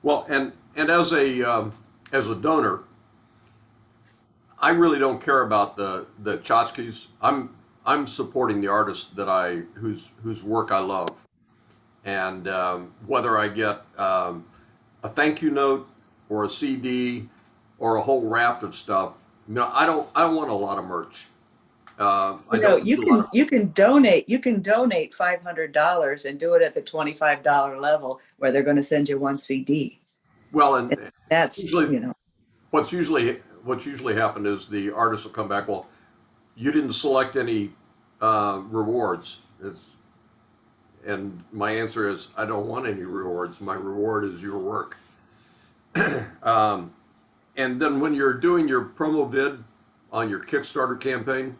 Well, and as a donor, I really don't care about the tchotchkes. I'm supporting the artist whose work I love, and whether I get a thank you note or a CD or a whole raft of stuff, I don't want a lot of merch. You can donate $500 and do it at the $25 level where they're going to send you one CD. Well, and that's usually, what's usually happened is the artist will come back. Well, you didn't select any rewards, and my answer is I don't want any rewards. My reward is your work. And then when you're doing your promo vid on your Kickstarter campaign,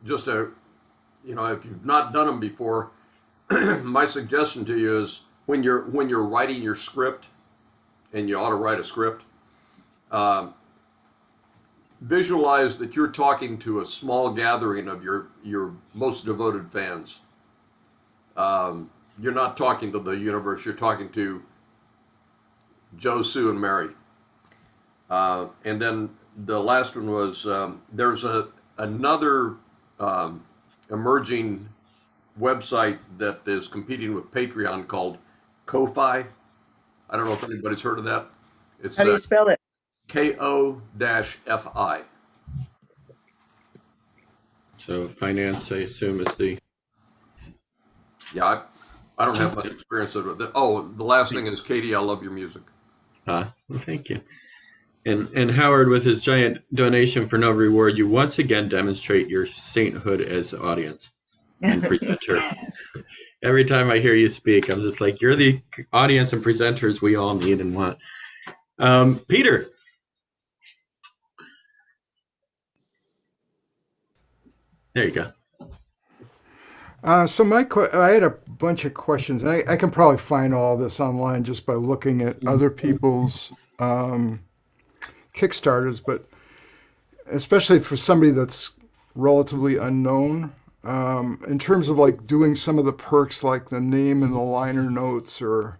just if you've not done them before, my suggestion to you is when you're writing your script, and you ought to write a script, visualize that you're talking to a small gathering of your most devoted fans. You're not talking to the universe. You're talking to Joe, Sue, and Mary. And then the last one was there's another emerging website that is competing with Patreon called Ko-Fi. I don't know if anybody's heard of that. It's how do you spell it? Ko-Fi. So finance, I assume, is the... Yeah, I don't have much experience with it. Oh, the last thing is Katie, I love your music. Well, thank you. And Howard, with his giant donation for no reward, you once again demonstrate your sainthood as audience and presenter. Every time I hear you speak, I'm just like, you're the audience and presenters we all need and want. Peter. There you go. So I had a bunch of questions, and I can probably find all this online just by looking at other people's Kickstarters, but especially for somebody that's relatively unknown, in terms of like doing some of the perks like the name and the liner notes, or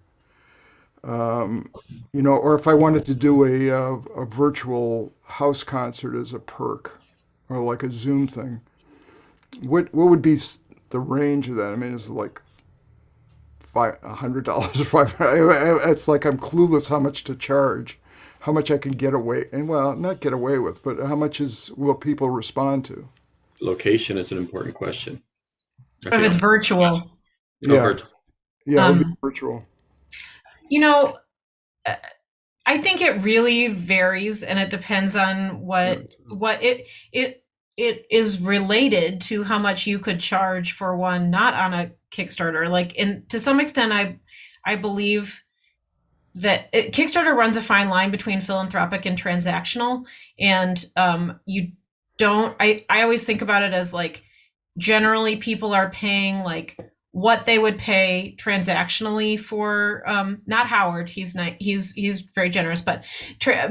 or if I wanted to do a virtual house concert as a perk, or like a Zoom thing, what would be the range of that? I mean, is it like $100 or $500? It's like I'm clueless how much to charge, how much I can get away, and well, not get away with, but how much will people respond to? Location is an important question. Okay. If it's virtual. Yeah, it would be virtual. I think it really varies, and it depends on what it is related to how much you could charge for one not on a Kickstarter. Like, to some extent, I believe that Kickstarter runs a fine line between philanthropic and transactional, and I always think about it as like, generally people are paying like what they would pay transactionally for, not Howard, he's very generous, but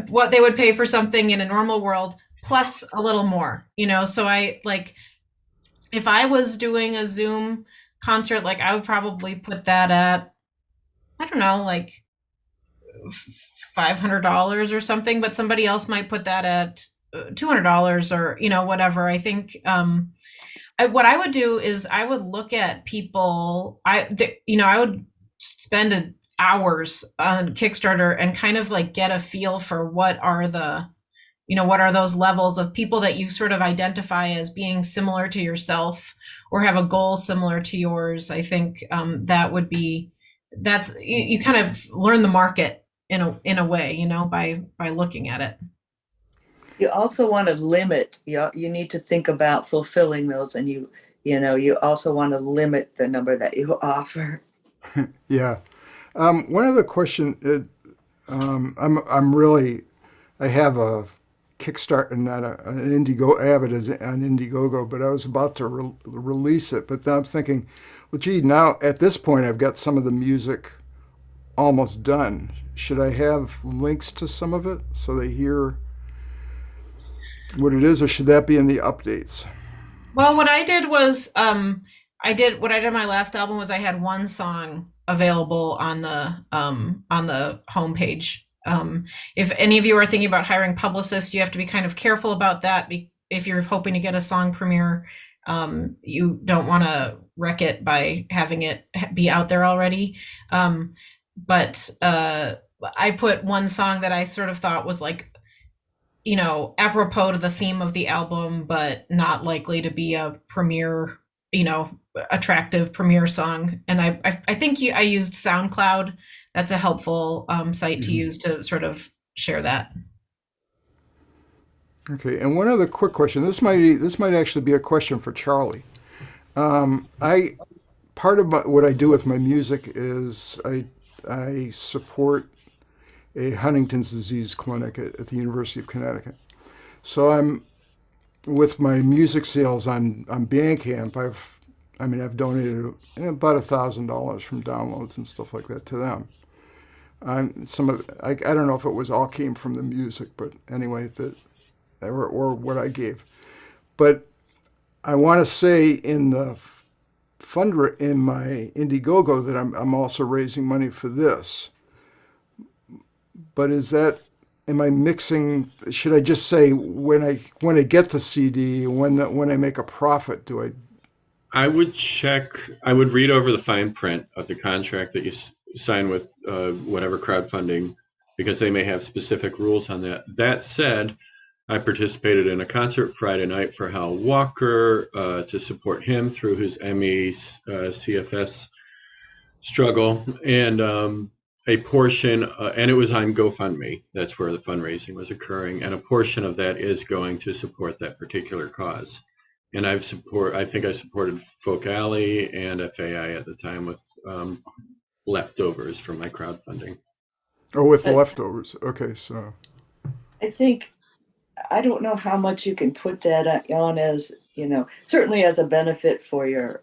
what they would pay for something in a normal world plus a little more, so I like, if I was doing a Zoom concert, like I would probably put that at, I don't know, like $500 or something, but somebody else might put that at $200 or, whatever. I think, what I would do is I would look at people, I would spend hours on Kickstarter and kind of like get a feel for what are those levels of people that you sort of identify as being similar to yourself or have a goal similar to yours. I think you kind of learn the market in a way, by looking at it. You also want to limit, you need to think about fulfilling those, and you also want to limit the number that you offer. Yeah. One other question, I have Kickstarter, not an Indiegogo. I have it as an Indiegogo, but I was about to release it. But then I'm thinking, well, gee, now at this point, I've got some of the music almost done. Should I have links to some of it so they hear what it is, or should that be in the updates? Well, what I did was what I did on my last album was I had one song available on the homepage. If any of you are thinking about hiring publicists, you have to be kind of careful about that. If you're hoping to get a song premiere, you don't want to wreck it by having it be out there already. But I put one song that I sort of thought was like, apropos to the theme of the album, but not likely to be a premiere, attractive premiere song. And I think I used SoundCloud. That's a helpful site to use to sort of share that. Okay, and one other quick question. This might actually be a question for Charlie. I part of what I do with my music is I support a Huntington's disease clinic at the University of Connecticut. So I'm with my music sales on Bandcamp. I've donated about $1,000 from downloads and stuff like that to them. I don't know if it was all came from the music, but anyway, or what I gave. But I want to say in the in my Indiegogo that I'm also raising money for this. But am I mixing? Should I just say when I get the CD, when I make a profit, do I? I would check. I would read over the fine print of the contract that you sign with whatever crowdfunding, because they may have specific rules on that. That said, I participated in a concert Friday night for Hal Walker to support him through his ME CFS struggle, and a portion, and it was on GoFundMe. That's where the fundraising was occurring, and a portion of that is going to support that particular cause. And I think I supported Folk Alley and FAI at the time with leftovers from my crowdfunding. Oh, with leftovers. Okay, so I think, I don't know how much you can put that on as, certainly as a benefit for your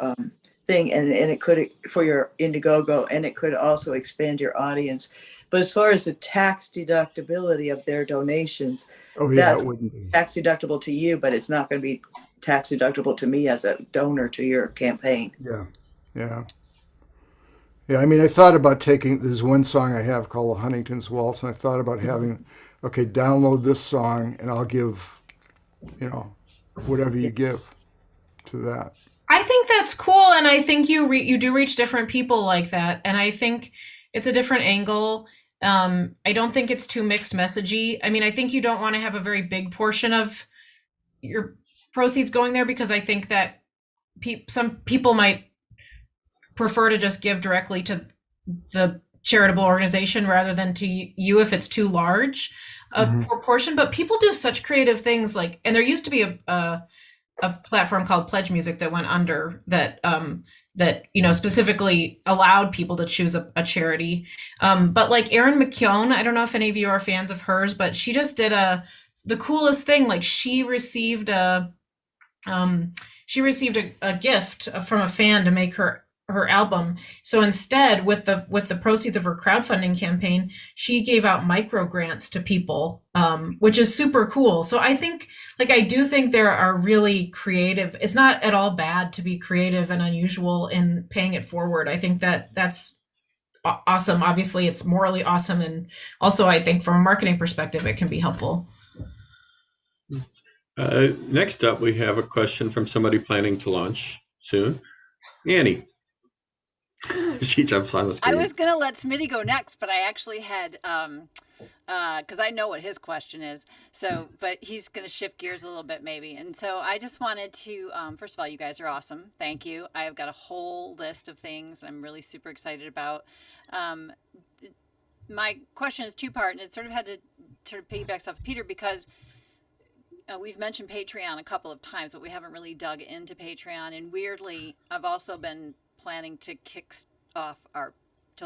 thing, and it could, for your Indiegogo, and it could also expand your audience. But as far as the tax deductibility of their donations, oh yeah, that's it wouldn't be tax deductible to you, but it's not going to be tax deductible to me as a donor to your campaign. Yeah. I mean, I thought about taking, there's one song I have called Huntington's Waltz, and I thought about having, okay, download this song and I'll give, whatever you give to that. I think that's cool, and I think you do reach different people like that, and I think it's a different angle. I don't think it's too mixed messagey. I mean, I think you don't want to have a very big portion of your proceeds going there, because I think that some people might prefer to just give directly to the charitable organization rather than to you if it's too large a proportion. But people do such creative things, like, and there used to be a platform called Pledge Music that went under that specifically allowed people to choose a charity. But like Erin McKeown, I don't know if any of you are fans of hers, but she just did the coolest thing. Like, she received a gift from a fan to make her album. So instead, with the proceeds of her crowdfunding campaign, she gave out micro grants to people, which is super cool. So I do think there are really creative. It's not at all bad to be creative and unusual in paying it forward. I think that's awesome. Obviously, it's morally awesome, and also I think from a marketing perspective, it can be helpful. Next up, we have a question from somebody planning to launch soon. Annie. She jumps on the screen. I was going to let Smitty go next, but I actually had, because I know what his question is. So, but he's going to shift gears a little bit maybe. And so I just wanted to, first of all, you guys are awesome. Thank you. I've got a whole list of things I'm really super excited about. My question is two-part, and it sort of had to piggyback off of Peter, because we've mentioned Patreon a couple of times, but we haven't really dug into Patreon. And weirdly, I've also been planning to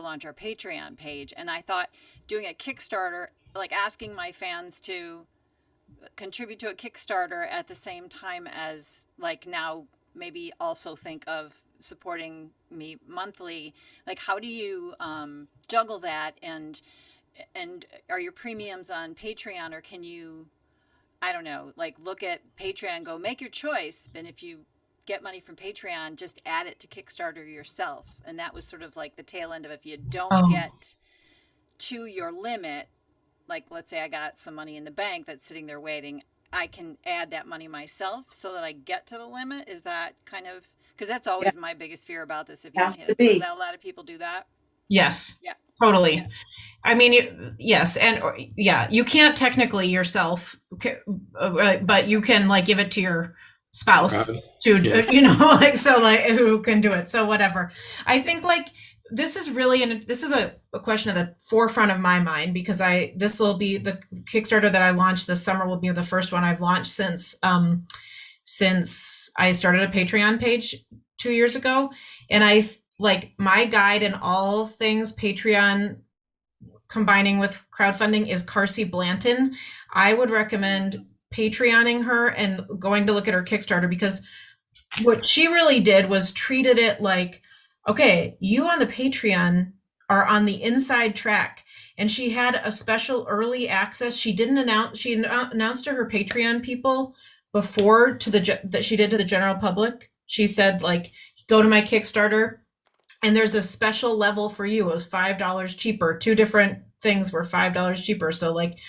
launch our Patreon page, and I thought doing a Kickstarter, like asking my fans to contribute to a Kickstarter at the same time as like now maybe also think of supporting me monthly? Like, how do you juggle that? And are your premiums on Patreon, or can you, I don't know, like look at Patreon, go make your choice, and if you get money from Patreon, just add it to Kickstarter yourself? And that was sort of like the tail end of, if you don't get to your limit, like let's say I got some money in the bank that's sitting there waiting, I can add that money myself so that I get to the limit. Is that kind of, because that's always my biggest fear about this, if you Has don't to hit it. be. So that a lot of people do that. Yes. Yeah. Totally. Yeah. I mean, yes, and yeah, you can't technically yourself, but you can like give it to your spouse to, you know, like, so like who can do it. So whatever. I think like this is really, and this is a question of the forefront of my mind, because this will be the Kickstarter that I launched this summer, will be the first one I've launched since I started a Patreon page 2 years ago. And I like my guide in all things Patreon combining with crowdfunding is Carsey Blanton. I would recommend Patreoning her and going to look at her Kickstarter, because what she really did was treated it like, okay, you on the Patreon are on the inside track. And she had a special early access. She announced to her Patreon people before that she did to the general public. She said, like, go to my Kickstarter, and there's a special level for you. It was $5 cheaper. 2 different things were $5 cheaper. So like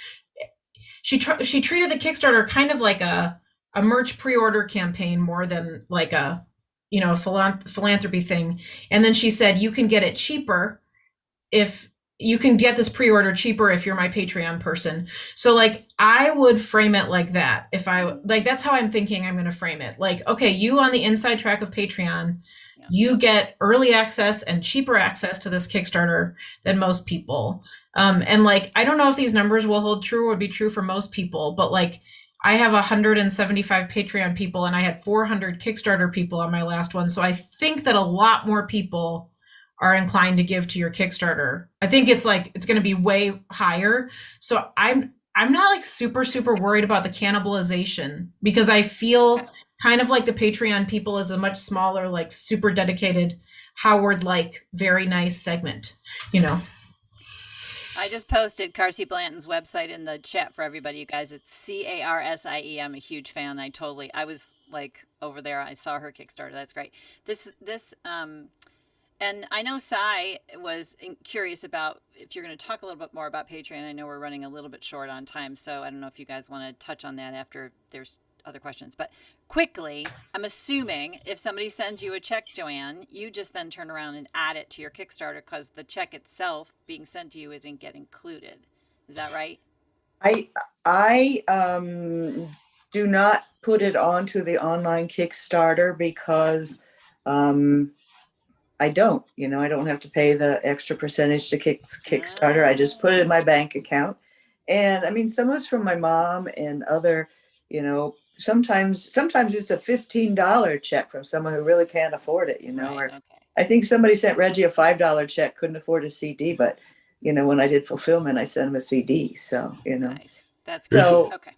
she treated the Kickstarter kind of like a merch pre-order campaign more than like a, you know, philanthropy thing. And then she said, you can get it cheaper if you can get this pre-order cheaper if you're my Patreon person. So like I would frame it like that. If I like, that's how I'm thinking I'm going to frame it. Like, okay, you on the inside track of Patreon, you get early access and cheaper access to this Kickstarter than most people. And like, I don't know if these numbers will hold true or be true for most people, but like I have 175 Patreon people and I had 400 Kickstarter people on my last one. So I think that a lot more people are inclined to give to your Kickstarter. I think it's going to be way higher. So I'm not like super worried about the cannibalization, because I feel kind of like the Patreon people is a much smaller, like super dedicated Howard, like very nice segment, you know. I just posted Carsey Blanton's website in the chat for everybody, you guys. It's Carsie. I'm a huge fan. I was like over there. I saw her Kickstarter. That's great. And I know Cy was curious about if you're going to talk a little bit more about Patreon. I know we're running a little bit short on time, so I don't know if you guys want to touch on that after there's other questions. But quickly, I'm assuming if somebody sends you a check, Joann, you just then turn around and add it to your Kickstarter, because the check itself being sent to you isn't get included. Is that right? I do not put it onto the online Kickstarter because I don't have to pay the extra percentage to Kickstarter. I just put it in my bank account. And I mean, some of it's from my mom and other, sometimes it's a $15 check from someone who really can't afford it, Right, or okay. I think somebody sent Reggie a $5 check, couldn't afford a CD, but when I did fulfillment, I sent him a CD. So, Nice. That's great. So- Okay.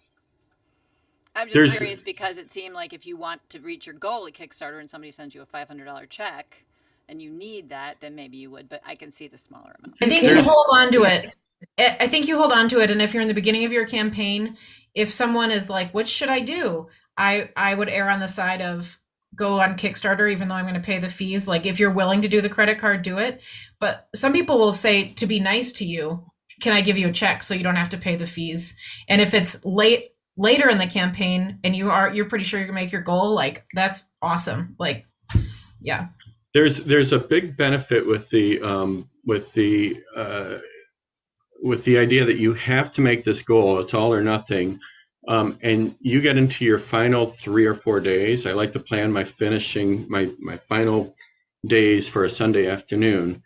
I'm just curious, because it seemed like if you want to reach your goal at Kickstarter and somebody sends you a $500 check and you need that, then maybe you would, but I can see the smaller amount. I think you hold on to it. I think you hold on to it. And if you're in the beginning of your campaign, if someone is like, what should I do? I would err on the side of go on Kickstarter, even though I'm going to pay the fees. Like if you're willing to do the credit card, do it. But some people will say, to be nice to you, can I give you a check so you don't have to pay the fees? And if it's later in the campaign and you're pretty sure you can make your goal, like that's awesome. Like, yeah. There's a big benefit with the idea that you have to make this goal. It's all or nothing, and you get into your final 3 or 4 days. I like to plan my final days for a Sunday afternoon,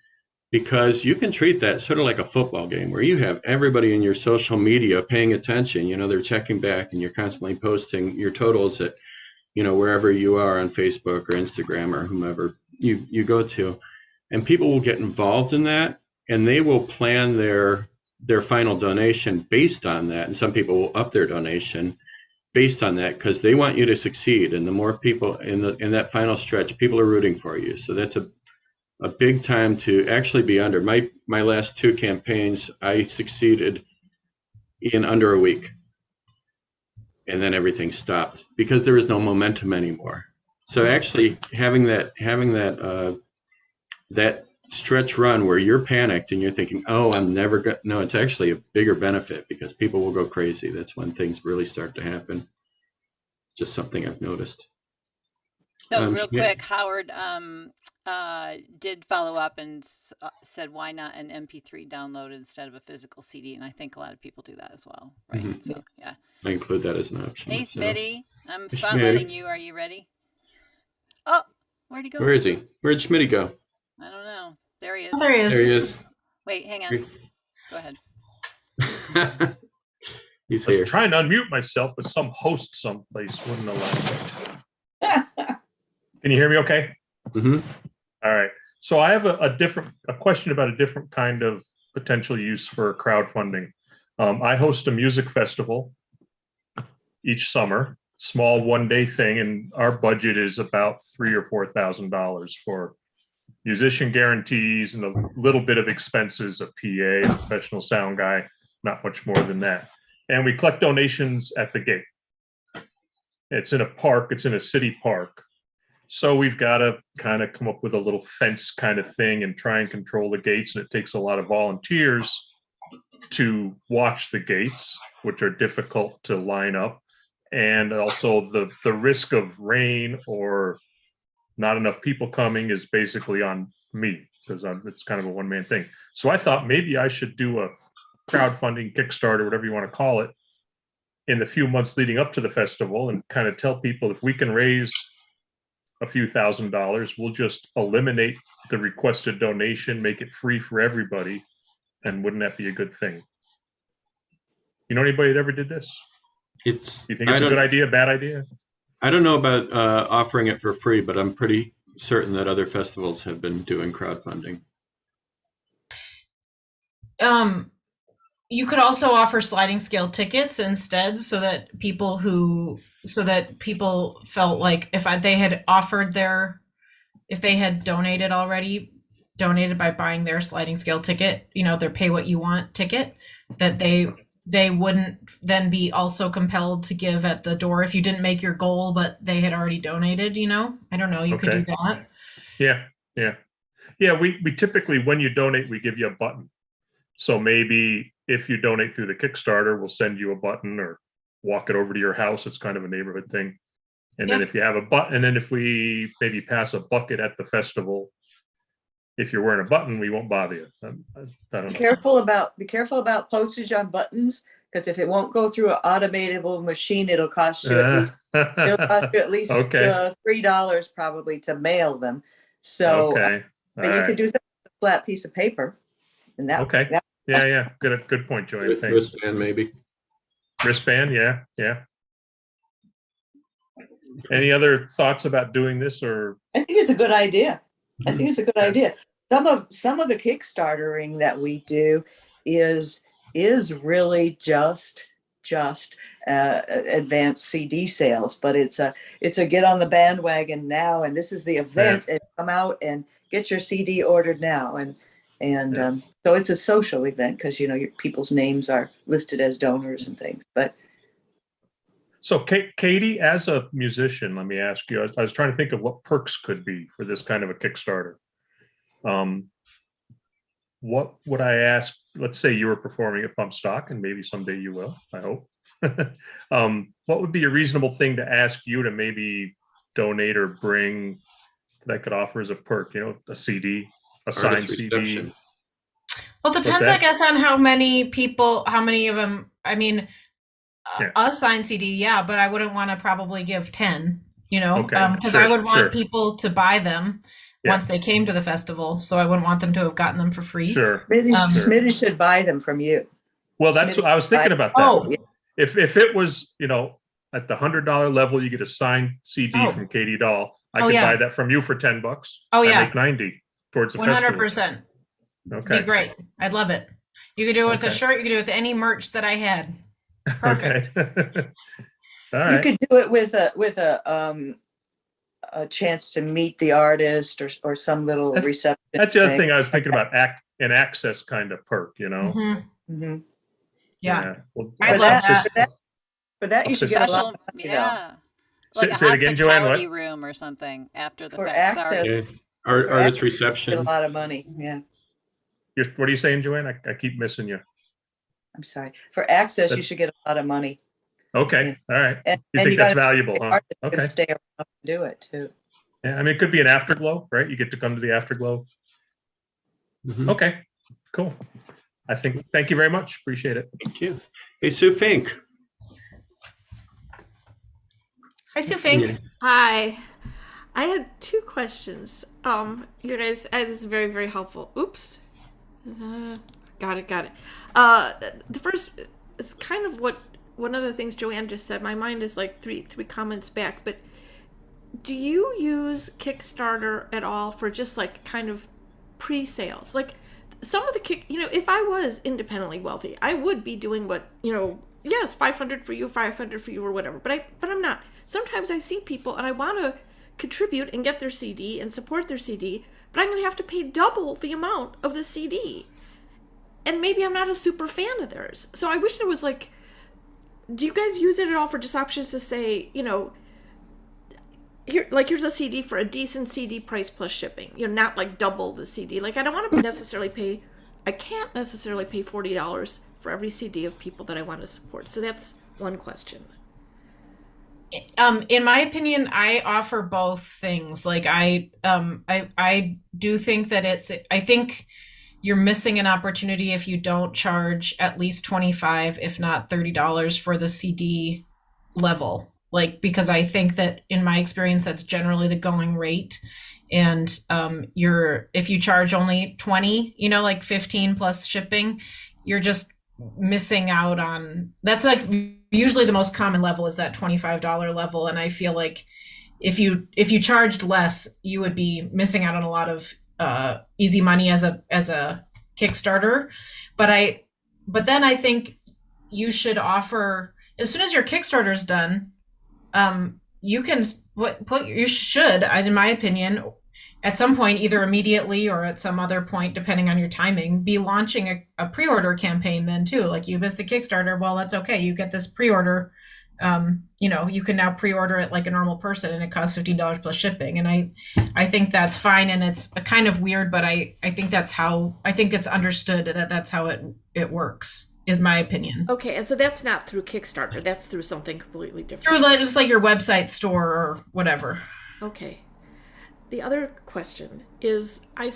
because you can treat that sort of like a football game where you have everybody in your social media paying attention. They're checking back, and you're constantly posting your totals at wherever you are on Facebook or Instagram or whomever you go to, and people will get involved in that, and they will plan their their final donation based on that. And some people will up their donation based on that because they want you to succeed. And the more people in that final stretch, people are rooting for you. So that's a big time to actually be under. My last 2 campaigns, I succeeded in under a week. And then everything stopped because there was no momentum anymore. So actually having that stretch run where you're panicked and you're thinking, oh, I'm never going to, no, it's actually a bigger benefit because people will go crazy. That's when things really start to happen. Just something I've noticed. So real quick, Howard did follow up and said, why not an MP3 download instead of a physical CD? And I think a lot of people do that as well, right? Mm-hmm. So, yeah. I include that as an option. Hey, Smitty, I'm spotlighting you. Are you ready? Oh, where'd he go? Where is he? Where'd Smitty go? I don't know. There he is. Oh, there he is. There he is. Wait, hang on. Go ahead. He's I was here. trying to unmute myself, but some host someplace wouldn't allow me. Can you hear me okay? Mm-hmm. All right. So I have a question about a different kind of potential use for crowdfunding. I host a music festival each summer, small one-day thing, and our budget is about $3,000 or $4,000 for musician guarantees and a little bit of expenses, a PA, a professional sound guy, not much more than that. And we collect donations at the gate. It's in a park, it's in a city park. So we've got to kind of come up with a little fence kind of thing and try and control the gates. And it takes a lot of volunteers to watch the gates, which are difficult to line up. And also the risk of rain or not enough people coming is basically on me because it's kind of a one-man thing. So I thought maybe I should do a crowdfunding, Kickstarter, whatever you want to call it, in the few months leading up to the festival and kind of tell people if we can raise a few $1,000s, we'll just eliminate the requested donation, make it free for everybody. And wouldn't that be a good thing? You know anybody that ever did this? You think it's a good idea, bad idea? I don't know about offering it for free, but I'm pretty certain that other festivals have been doing crowdfunding. You could also offer sliding scale tickets instead, so that people felt like if they had donated by buying their sliding scale ticket, their pay what you want ticket, that they wouldn't then be also compelled to give at the door if you didn't make your goal, but they had already donated, I don't know, you could do that. Yeah. We typically, when you donate, we give you a button. So maybe if you donate through the Kickstarter, we'll send you a button or walk it over to your house. It's kind of a neighborhood thing. And then if you have a button, and then if we maybe pass a bucket at the festival, if you're wearing a button, we won't bother you. I don't know. Be careful about postage on buttons, because if it won't go through an automatable machine, it'll cost you at least $3 probably to mail them. So but you could do that with a flat piece of paper. And that yeah. Good point, Joann. Thanks. Wristband, maybe. Wristband, yeah. Any other thoughts about doing this? Or I think it's a good idea. Some of the Kickstartering that we do is really just advanced CD sales, but it's a get on the bandwagon now, and this is the event, and come out and get your CD ordered now, and so it's a social event because your people's names are listed as donors and things. But so, Katie, as a musician, let me ask you. I was trying to think of what perks could be for this kind of a Kickstarter. What would I ask? Let's say you were performing at Pump Stock, and maybe someday you will, I hope. What would be a reasonable thing to ask you to maybe donate or bring that could offer as a perk? A CD, a signed CD. Well, it depends, I guess, on how many of them. I mean, a signed CD, but I wouldn't want to probably give 10. Because I would want people to buy them once they came to the festival, so I wouldn't want them to have gotten them for free. Sure. Smitty should buy them from you. Well, that's what I was thinking about. That. Oh, if it was, at the $100 level, you get a signed CD from Katie Dahl. I could buy that from you for $10. Oh yeah, I make 90 towards the 100%. Okay, be great. I'd love it. You could do it with a Okay. shirt. You could do it with any merch that I had. Perfect. Okay. All You right. could do it with a chance to meet the artist or some little reception. That's the other thing I was thinking about, an access kind of perk, you know? Mm-hmm. Mm-hmm. Yeah. Well, I For love that, that. for that you should get a lot Special, of money, though. yeah. Like a Say it again, Joann, hospitality what? room or something after the For fact. access, Sorry. Yeah. For Artist Get a reception. lot of money. Yeah, What are you saying, Joann? I keep missing you. I'm sorry. For access, you That- should get a lot of money. Okay, all right. And, You and think that's gotta- valuable, the huh? artist can Okay. stay around to do it too. Yeah, I mean, it could be an afterglow, right? You get to come to the afterglow. Mhm. Okay, cool. Thank you very much. Appreciate it. Thank you. Hey, Sue Fink. Hi, Sue Fink. Yeah. Hi. I had two questions. You guys, this is very, very helpful. Oops. Got it. The first is kind of what one of the things Joann just said. My mind is like three comments back. But do you use Kickstarter at all for just like kind of pre-sales? Like some of the if I was independently wealthy, I would be doing what yes, 500 for you, 500 for you, or whatever. But I'm not. Sometimes I see people and I want to contribute and get their CD and support their CD, but I'm going to have to pay double the amount of the CD. And maybe I'm not a super fan of theirs. So I wish there was like, do you guys use it at all for just options to say, here's a CD for a decent CD price plus shipping, not like double the CD. Like I can't necessarily pay $40 for every CD of people that I want to support. So that's one question. In my opinion, I offer both things. Like I do think that I think you're missing an opportunity if you don't charge at least $25, if not $30 for the CD level. Like, because I think that in my experience, that's generally the going rate. And if you charge only 20, like 15 plus shipping, you're just missing out on, that's like usually the most common level is that $25 level. And I feel like if you charged less, you would be missing out on a lot of easy money as a Kickstarter. But then I think you should offer, as soon as your Kickstarter is done, you can you should, in my opinion, at some point, either immediately or at some other point, depending on your timing, be launching a pre-order campaign then too. Like you missed the Kickstarter, well, that's okay. You get this pre-order. You can now pre-order it like a normal person, and it costs $15 plus shipping. And I think that's fine, and it's a kind of weird, but I think it's understood that that's how it works, is my opinion. Okay, and so that's not through Kickstarter. That's through something completely different. Through just like your website store or whatever. Okay. The other question is, I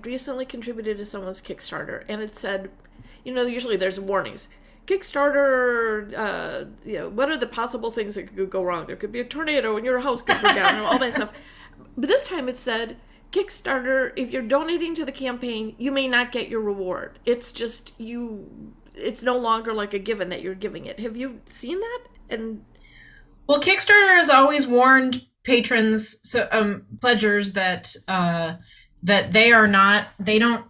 recently contributed to someone's Kickstarter, and it said, usually there's warnings. Kickstarter, what are the possible things that could go wrong? There could be a tornado and your house could burn down and all that stuff. But this time it said, Kickstarter, if you're donating to the campaign, you may not get your reward. It's just it's no longer like a given that you're giving it. Have you seen that? Well, Kickstarter has always warned patrons, pledgers that they don't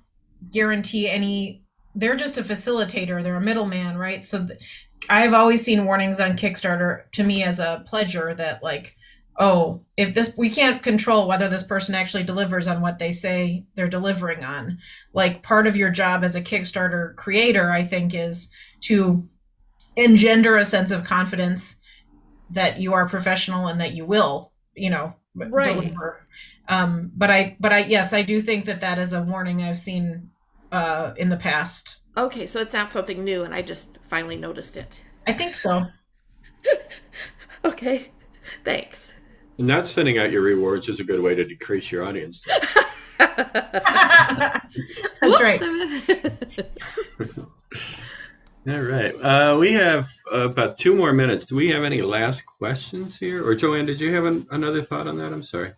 guarantee any. They're just a facilitator. They're a middleman, right? So I've always seen warnings on Kickstarter to me as a pledger that like, oh, we can't control whether this person actually delivers on what they say they're delivering on. Like part of your job as a Kickstarter creator, I think, is to engender a sense of confidence that you are professional and that you will, right. deliver. But yes, I do think that is a warning I've seen in the past. Okay, so it's not something new, and I just finally noticed it. I think so. Okay, thanks. Not sending out your rewards is a good way to decrease your audience. That's right. All right. We have about 2 more minutes. Do we have any last questions here? Or Joann, did you have another thought on that? I'm sorry.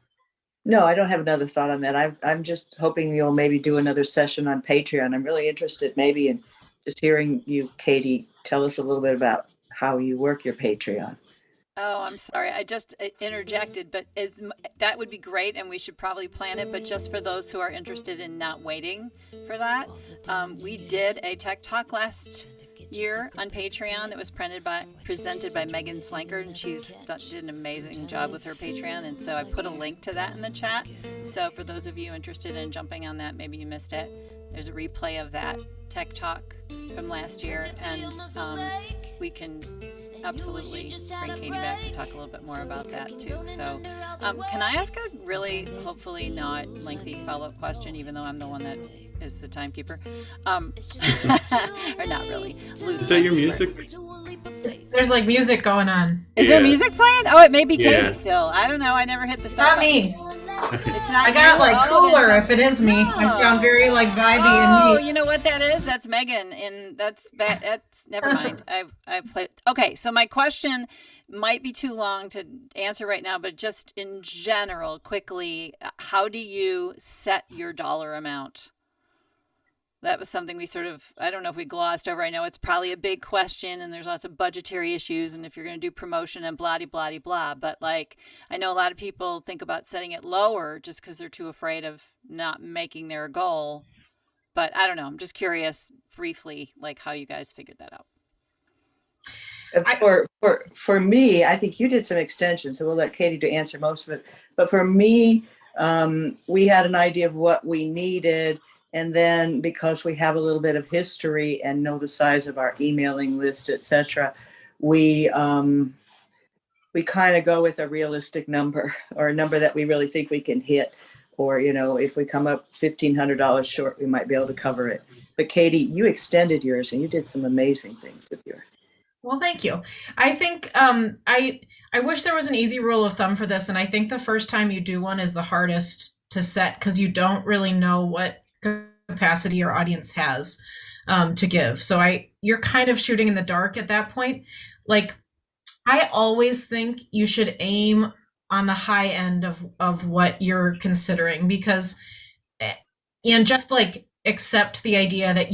No, I don't have another thought on that. I'm just hoping you'll maybe do another session on Patreon. I'm really interested maybe in just hearing you, Katie, tell us a little bit about how you work your Patreon. Oh, I'm sorry. I just interjected, but that would be great, and we should probably plan it. But just for those who are interested in not waiting for that, we did a tech talk last year on Patreon that was presented by Megan Slanker, and did an amazing job with her Patreon. And so I put a link to that in the chat. So for those of you interested in jumping on that, maybe you missed it. There's a replay of that tech talk from last year, and we can absolutely bring Katie back and talk a little bit more about that too. So can I ask a really, hopefully not lengthy follow-up question, even though I'm the one that is the timekeeper? Or not really. Is that your music? There's like music going on. Is there music playing? Oh, it may be Katie Yeah. still. I don't know. I never hit the stop Not me. It's not I got you. like Oh, cooler it's- if it is me. I sound very like vibey Oh, and neat. you know what that is? That's Megan, and that's never mind. I played. Okay, so my question might be too long to answer right now, but just in general, quickly, how do you set your dollar amount? That was something we I don't know if we glossed over. I know it's probably a big question, and there's lots of budgetary issues, and if you're going to do promotion and blah, blah, blah, blah. But like, I know a lot of people think about setting it lower just because they're too afraid of not making their goal. But I don't know. I'm just curious briefly, like how you guys figured that out. For me, I think you did some extensions, so we'll let Katie to answer most of it. But for me, we had an idea of what we needed. And then because we have a little bit of history and know the size of our emailing list, et cetera, we kind of go with a realistic number, or a number that we really think we can hit. Or, if we come up $1,500 short, we might be able to cover it. But Katie, you extended yours and you did some amazing things with yours. Well, thank you. I think I wish there was an easy rule of thumb for this. And I think the first time you do one is the hardest to set, because you don't really know what capacity your audience has to give. So you're kind of shooting in the dark at that point. Like, I always think you should aim on the high end of what you're considering, because, and just like accept the idea that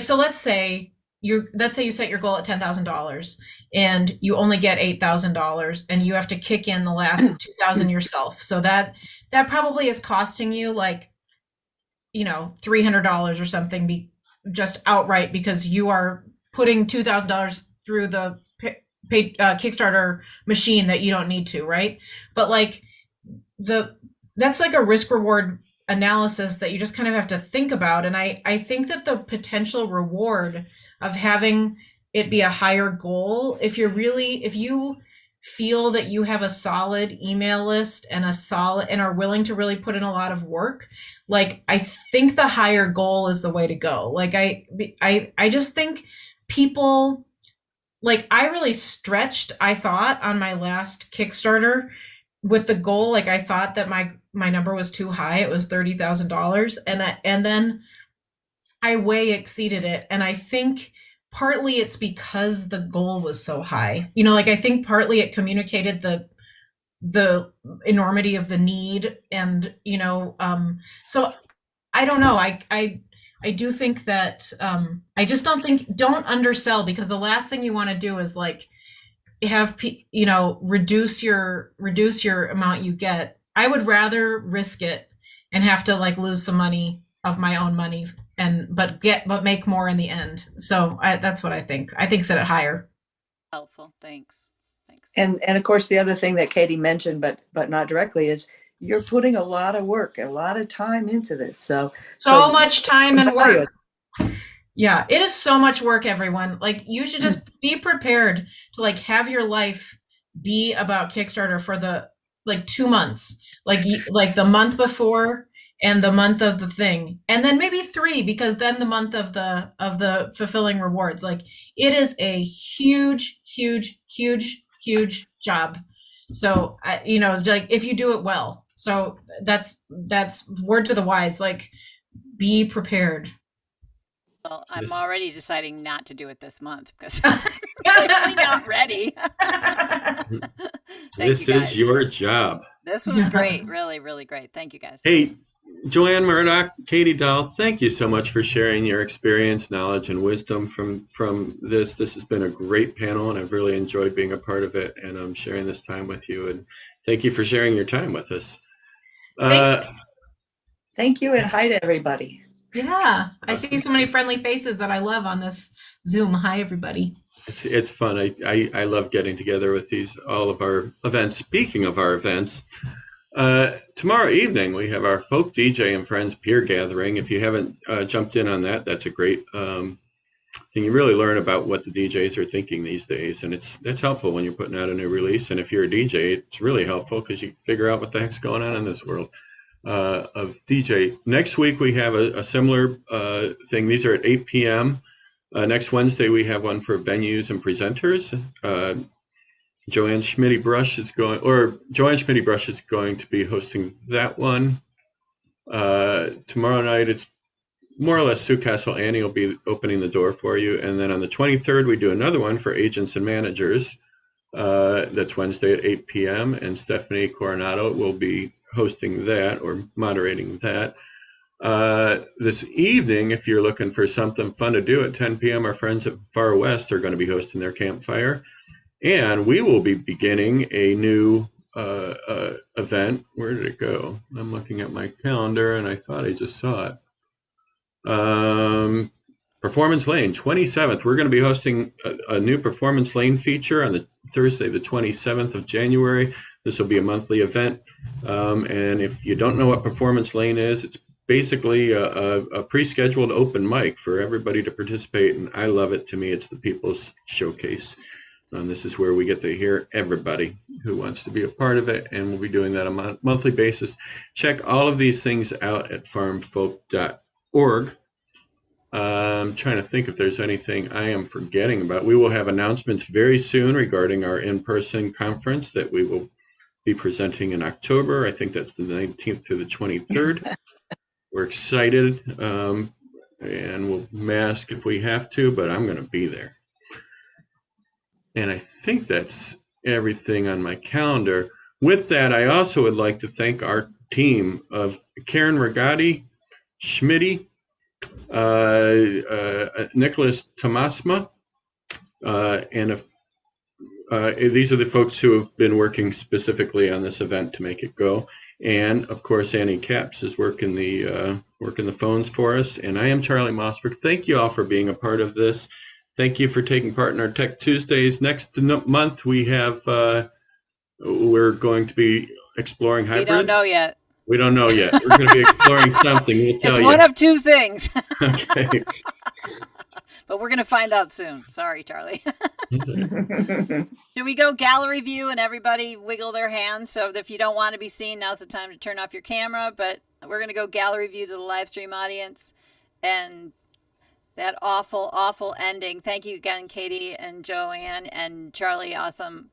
so let's say you set your goal at $10,000 and you only get $8,000 and you have to kick in the last 2,000 yourself. So that probably is costing you like, $300 or something just outright, because you are putting $2,000 through the paid Kickstarter machine that you don't need to, right? But like that's like a risk reward analysis that you just kind of have to think about. And I think that the potential reward of having it be a higher goal, if you feel that you have a solid email list and are willing to really put in a lot of work, like, I think the higher goal is the way to go. Like, I just think people, like, I really stretched, I thought, on my last Kickstarter with the goal. Like, I thought that my number was too high. It was $30,000. And then I way exceeded it. And I think partly it's because the goal was so high. I think partly it communicated the enormity of the need. And, so I don't know. I do think that don't undersell, because the last thing you want to do is like have, reduce your amount you get. I would rather risk it and have to like lose some money of my own money but make more in the end. So that's what I think. I think set it higher. Helpful. Thanks. And of course, the other thing that Katie mentioned, but not directly, is you're putting a lot of work, a lot of time into this. So much time and work. Yeah, it is so much work, everyone. Like, you should just be prepared to like have your life be about Kickstarter for the like 2 months, like the month before and the month of the thing, and then maybe 3, because then the month of the fulfilling rewards. Like, it is a huge, huge, huge, huge job. So like, if you do it well. So that's word to the wise. Like, be prepared. Well, I'm already deciding not to do it this month because I'm clearly not ready. This is your job. This was great. Really, really great. Thank you, guys. Hey, Joann, Murdoch, Katie, Dahl, thank you so much for sharing your experience, knowledge, and wisdom from this. This has been a great panel, and I've really enjoyed being a part of it, and I'm sharing this time with you. And thank you for sharing your time with us. Thank you, and hi to everybody. Yeah, I see so many friendly faces that I love on this Zoom. Hi, everybody. It's fun. I love getting together with all of our events. Speaking of our events, tomorrow evening we have our Folk DJ and Friends Peer Gathering. If you haven't jumped in on that, that's a great thing. You really learn about what the DJs are thinking these days, and that's helpful when you're putting out a new release. And if you're a DJ, it's really helpful because you figure out what the heck's going on in this world of DJ. Next week we have a similar thing. These are at 8 p.m. Next Wednesday we have one for venues and presenters. Joann Schmitty-Brush is going to be hosting that one. Tomorrow night it's more or less Sue Castle Annie will be opening the door for you. And then on the 23rd we do another one for agents and managers. That's Wednesday at 8 p.m. and Stephanie Coronado will be hosting that or moderating that. This evening, if you're looking for something fun to do at 10 p.m., our friends at Far West are going to be hosting their campfire. And we will be beginning a new event. Where did it go? I'm looking at my calendar and I thought I just saw it. Performance Lane, 27th. We're going to be hosting a new Performance Lane feature on the Thursday, the 27th of January. This will be a monthly event. And if you don't know what Performance Lane is, it's basically a pre-scheduled open mic for everybody to participate. And I love it. To me, it's the people's showcase. This is where we get to hear everybody who wants to be a part of it. And we'll be doing that on a monthly basis. Check all of these things out at farmfolk.org. I'm trying to think if there's anything I am forgetting about. We will have announcements very soon regarding our in-person conference that we will be presenting in October. I think that's the 19th through the 23rd. We're excited, and we'll mask if we have to, but I'm going to be there. And I think that's everything on my calendar. With that, I also would like to thank our team of Karen Rigatti, Schmitty, Nicholas Tomasma, and these are the folks who have been working specifically on this event to make it go. And of course, Annie Capps is working the phones for us. And I am Charlie Mosbrook. Thank you all for being a part of this. Thank you for taking part in our Tech Tuesdays. Next month we have we're going to be exploring hybrid. We don't know yet. We don't know yet. We're going to be exploring something. We'll tell you. It's one of two things. Okay. But we're going to find out soon. Sorry, Charlie. Should we go gallery view and everybody wiggle their hands? So if you don't want to be seen, now's the time to turn off your camera. But we're going to go gallery view to the live stream audience. And that awful, awful ending. Thank you again, Katie and Joann and Charlie. Awesome